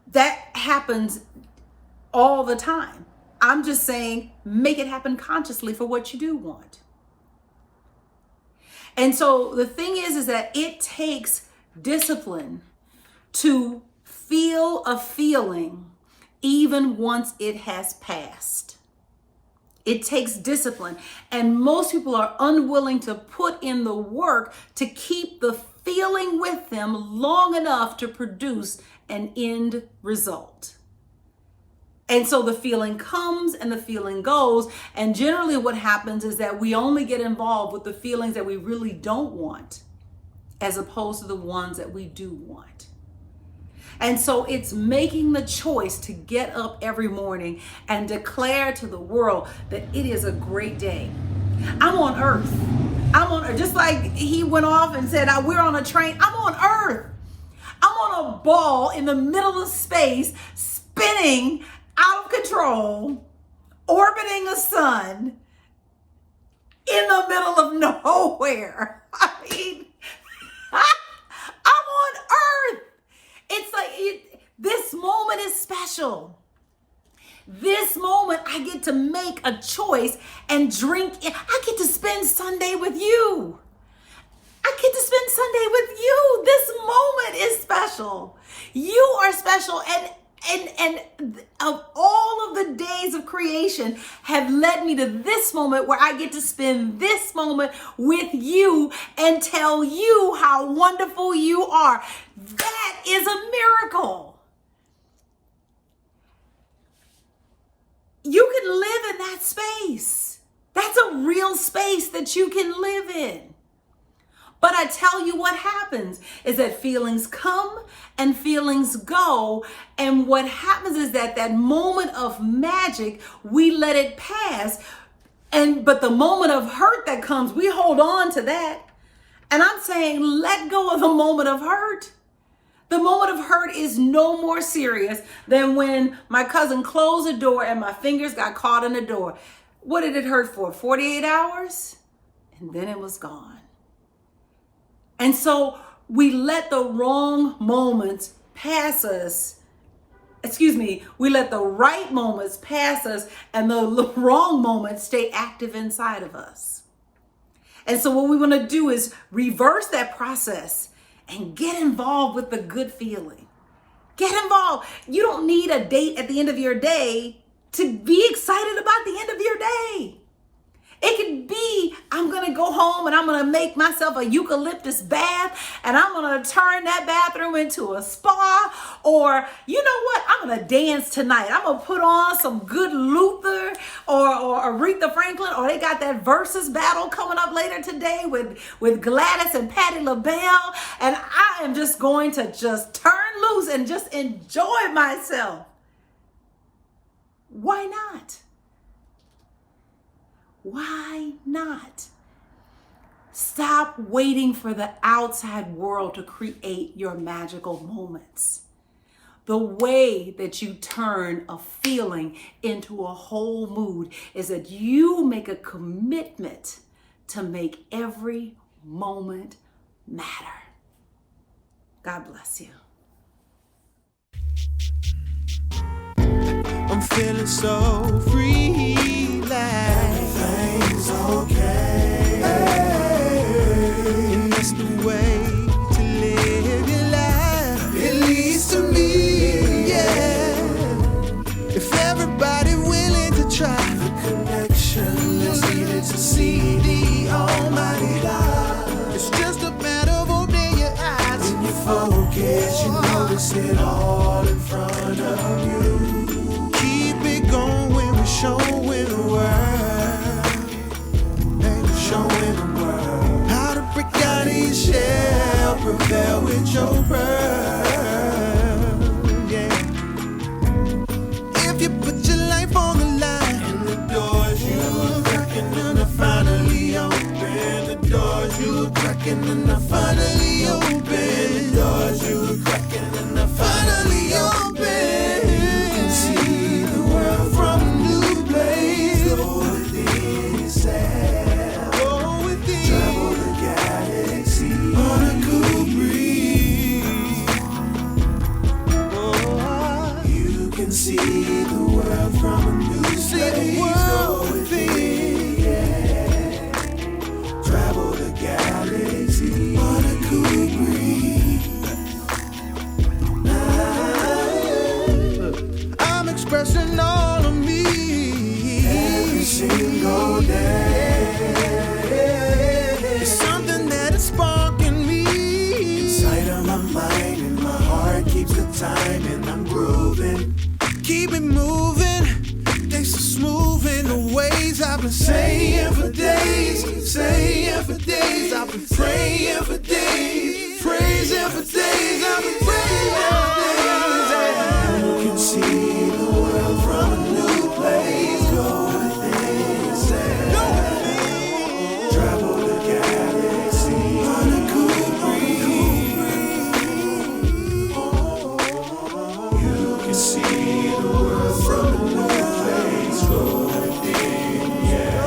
That happens all the time. I'm just saying, make it happen consciously for what you do want. And so the thing is that it takes discipline to feel a feeling even once it has passed. It takes discipline. And most people are unwilling to put in the work to keep the feeling with them long enough to produce an end result. And so the feeling comes and the feeling goes. And generally what happens is that we only get involved with the feelings that we really don't want, as opposed to the ones that we do want. And so it's making the choice to get up every morning and declare to the world that it is a great day. I'm on earth. I'm on earth. Just like he went off and said, we're on a train. I'm on earth. I'm on a ball in the middle of space, spinning out of control, orbiting a sun in the middle of nowhere. I mean, I'm on earth. It's like this moment is special. This moment I get to make a choice and drink. I get to spend Sunday with you. I get to spend Sunday with you. This moment is special. You are special, and of all of the days of creation have led me to this moment where I get to spend this moment with you and tell you how wonderful you are. That is a miracle. You can live in that space. That's a real space that you can live in. But I tell you what happens is that feelings come and feelings go. And what happens is that moment of magic, we let it pass. But the moment of hurt that comes, we hold on to that. And I'm saying, let go of the moment of hurt. The moment of hurt is no more serious than when my cousin closed the door and my fingers got caught in the door. What did it hurt for? 48 hours? And then it was gone. And so we let the wrong moments pass us. We let the right moments pass us and the wrong moments stay active inside of us. And so what we want to do is reverse that process and get involved with the good feeling. Get involved. You don't need a date at the end of your day to be excited about the end of your day. It could be, I'm going to go home and I'm going to make myself a eucalyptus bath and I'm going to turn that bathroom into a spa. Or, you know what? I'm going to dance tonight. I'm going to put on some good Luther or Aretha Franklin, or they got that versus battle coming up later today with Gladys and Patti LaBelle. And I am just going to just turn loose and just enjoy myself. Why not? Why not? Stop waiting for the outside world to create your magical moments. The way that you turn a feeling into a whole mood is that you make a commitment to make every moment matter. God bless you. I'm feeling so free, like everything's okay. And that's the way to live your life. It leads to me, yeah. If everybody willing to try, the connection is needed to see the Almighty God. It's just a matter of opening your eyes. When you focus, you notice it all in front of you. Going, we're showing the world, hey, we're showing the world how to break out of your shell, prevail with your pearl, yeah. If you put your life on the line, and the doors you were cracking and are finally open, the doors you were cracking and are finally open, the doors you were cracking and are finally open. See the world from a new place. Go within, yeah. Travel the galaxy on a cool breeze. I'm expressing all of me every single day. It's something that is sparking me inside of my mind, and my heart keeps the time, and I'm grooving. Keep it moving, they so smooth in the ways I've been saying for days, saying for days. I've been praying for days, praising for days. I've been praying for days. You can see the world from a new place. Go within yourself. Travel the galaxy on a cool breeze. You can see from a new place, go within, yeah.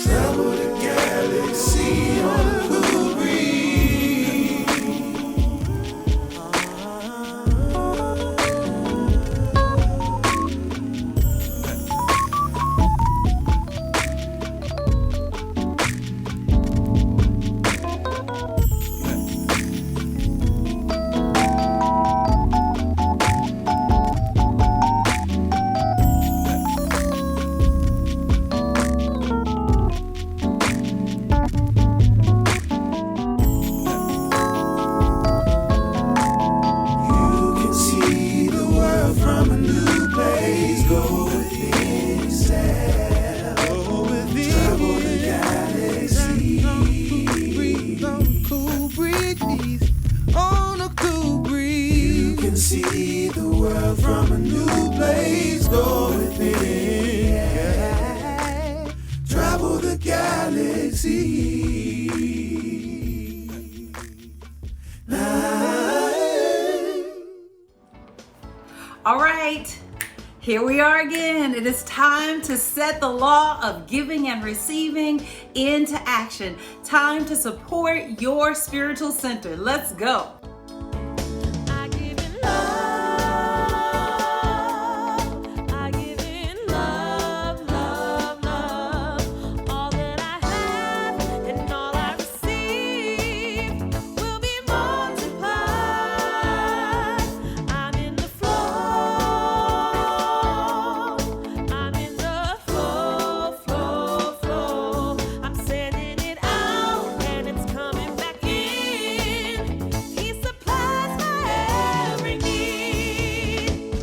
Travel the galaxy on a cool breeze. Here we are again. It is time to set the law of giving and receiving into action. Time to support your spiritual center. Let's go. I give in love. I give in love, love, love. All that I have and all I receive will be multiplied. I'm in the flow. I'm in the flow, flow, flow. I'm sending it out and it's coming back in. He supplies my every need.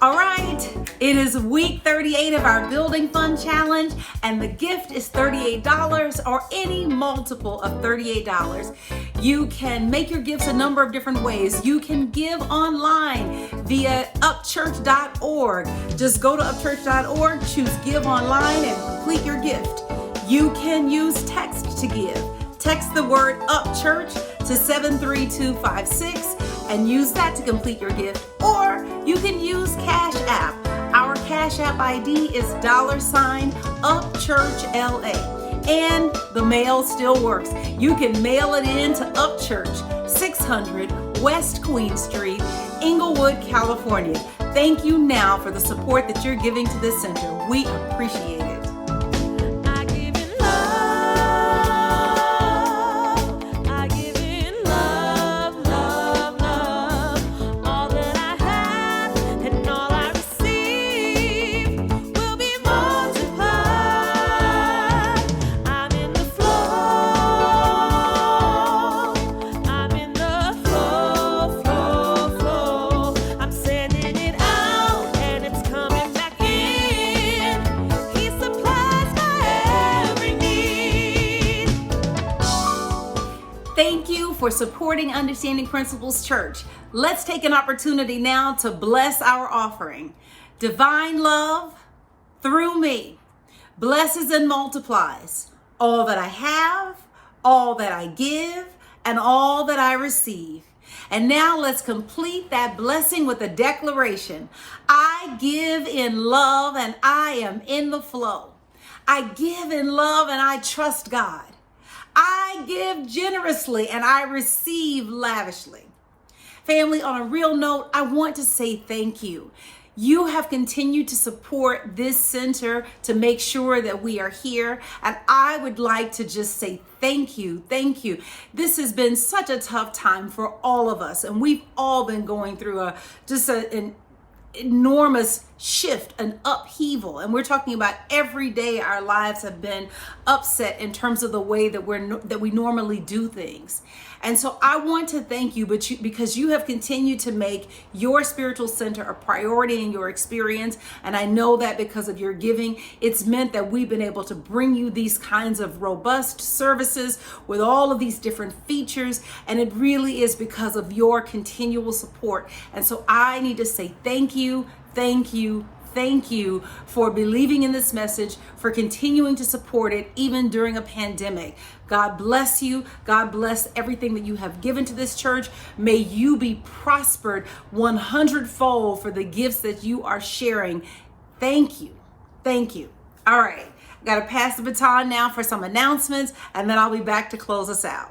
All right, it is week 38 of our Building Fund Challenge, and the gift is $38 or any multiple of $38. You can make your gifts a number of different ways. You can give online via upchurch.org. Just go to upchurch.org, choose Give Online, and complete your gift. You can use text to give. Text the word UPCHURCH to 73256 and use that to complete your gift. Or you can use Cash App. Our Cash App ID is $UpChurchLA. And the mail still works. You can mail it in to UpChurch, 600 West Queen Street, Inglewood, California. Thank you now for the support that you're giving to this center. We appreciate it. I give in love. I give in love, love, love. All that I have and all I receive will be multiplied. I'm in the flow. I'm in the flow, flow, flow. I'm sending it out and it's coming back in. He supplies my every need. Thank you for supporting Understanding Principles Church. Let's take an opportunity now to bless our offering. Divine love through me blesses and multiplies all that I have, all that I give, and all that I receive. And now let's complete that blessing with a declaration. I give in love and I am in the flow. I give in love and I trust God. I give generously and I receive lavishly. Family, on a real note, I want to say thank you. You have continued to support this center to make sure that we are here. And I would like to just say thank you. Thank you. This has been such a tough time for all of us. And we've all been going through an enormous shift, an upheaval, and we're talking about every day our lives have been upset in terms of the way that we normally do things. And so I want to thank you, because you have continued to make your spiritual center a priority in your experience. And I know that because of your giving, it's meant that we've been able to bring you these kinds of robust services with all of these different features. And it really is because of your continual support. And so I need to say thank you, thank you, thank you for believing in this message, for continuing to support it even during a pandemic. God bless you. God bless everything that you have given to this church. May you be prospered 100-fold for the gifts that you are sharing. Thank you. Thank you. All right. I got to pass the baton now for some announcements, and then I'll be back to close us out.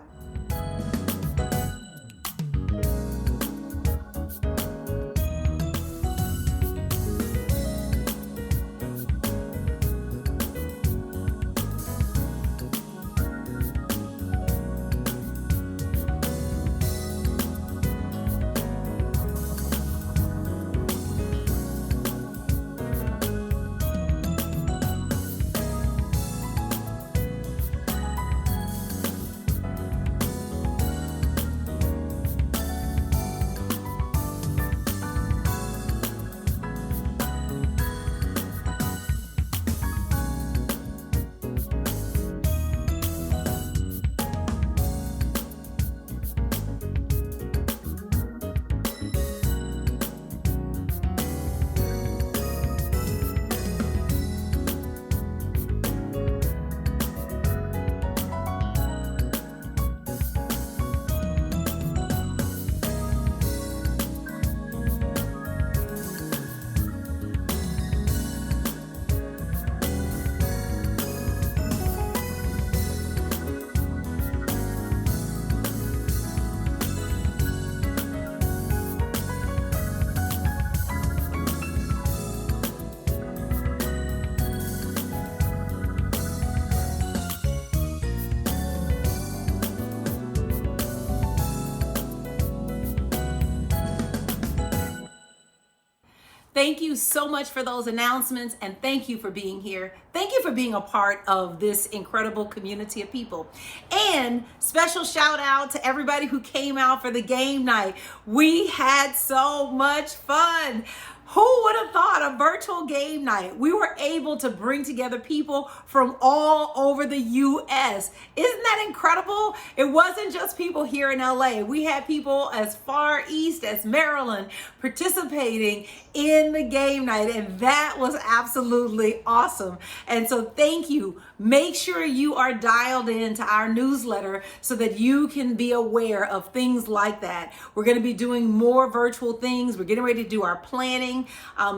Thank you so much for those announcements, and thank you for being here. Thank you for being a part of this incredible community of people. And special shout out to everybody who came out for the game night. We had so much fun. Who would have thought a virtual game night? We were able to bring together people from all over the U.S. Isn't that incredible? It wasn't just people here in LA. We had people as far east as Maryland participating in the game night, and that was absolutely awesome. And so thank you. Make sure you are dialed into our newsletter so that you can be aware of things like that. We're going to be doing more virtual things. We're getting ready to do our planning.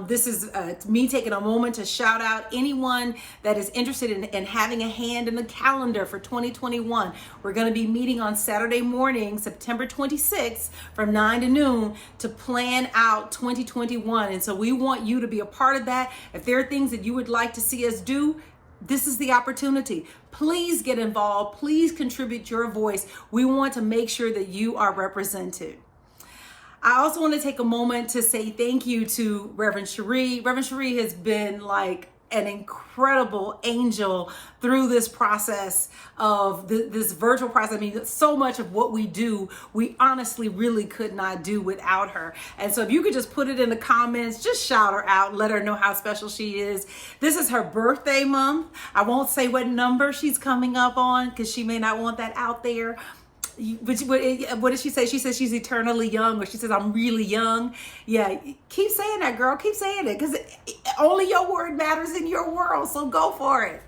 This is me taking a moment to shout out anyone that is interested in having a hand in the calendar for 2021. We're going to be meeting on Saturday morning, September 26th from 9 to noon to plan out 2021. And so we want you to be a part of that. If there are things that you would like to see us do, this is the opportunity. Please get involved. Please contribute your voice. We want to make sure that you are represented. I also want to take a moment to say thank you to Reverend Sheree. Reverend Sheree has been like an incredible angel through this process of this virtual process. I mean, so much of what we do, we honestly really could not do without her. And so if you could just put it in the comments, just shout her out, let her know how special she is. This is her birthday month. I won't say what number she's coming up on because she may not want that out there. But what did she say? She says she's eternally young, or she says I'm really young. Yeah, keep saying that, girl. Keep saying it, because only your word matters in your world. So go for it.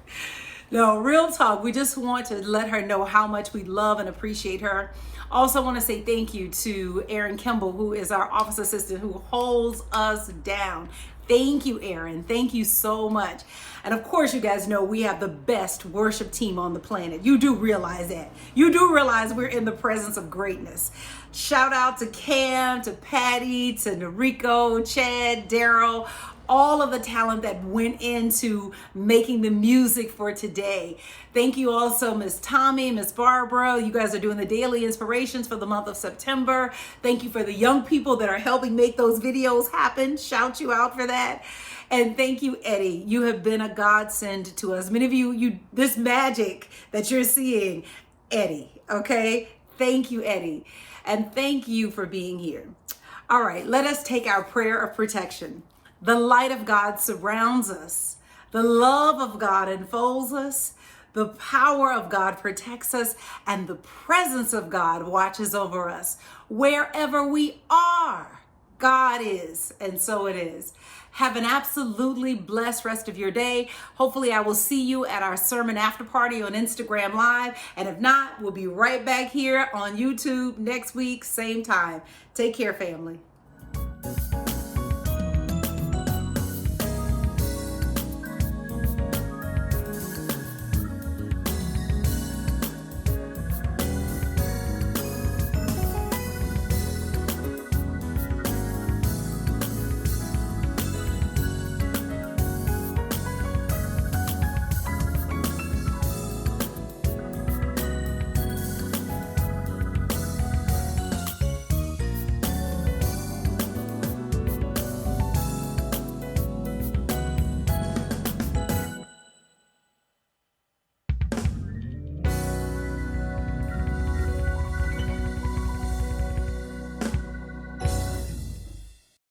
No, real talk. We just want to let her know how much we love and appreciate her. Also want to say thank you to Aaron Kimball, who is our office assistant who holds us down. Thank you, Aaron. Thank you so much. And of course, you guys know we have the best worship team on the planet. You do realize that. You do realize we're in the presence of greatness. Shout out to Cam, to Patty, to Noriko, Chad, Daryl, all of the talent that went into making the music for today. Thank you also, Miss Tommy, Miss Barbara. You guys are doing the daily inspirations for the month of September. Thank you for the young people that are helping make those videos happen. Shout you out for that. And thank you, Eddie. You have been a godsend to us. Many of you, this magic that you're seeing, Eddie, okay? Thank you, Eddie. And thank you for being here. All right, let us take our prayer of protection. The light of God surrounds us. The love of God enfolds us. The power of God protects us, and the presence of God watches over us. Wherever we are, God is, and so it is. Have an absolutely blessed rest of your day. Hopefully I will see you at our sermon after party on Instagram Live. And if not, we'll be right back here on YouTube next week, same time. Take care, family.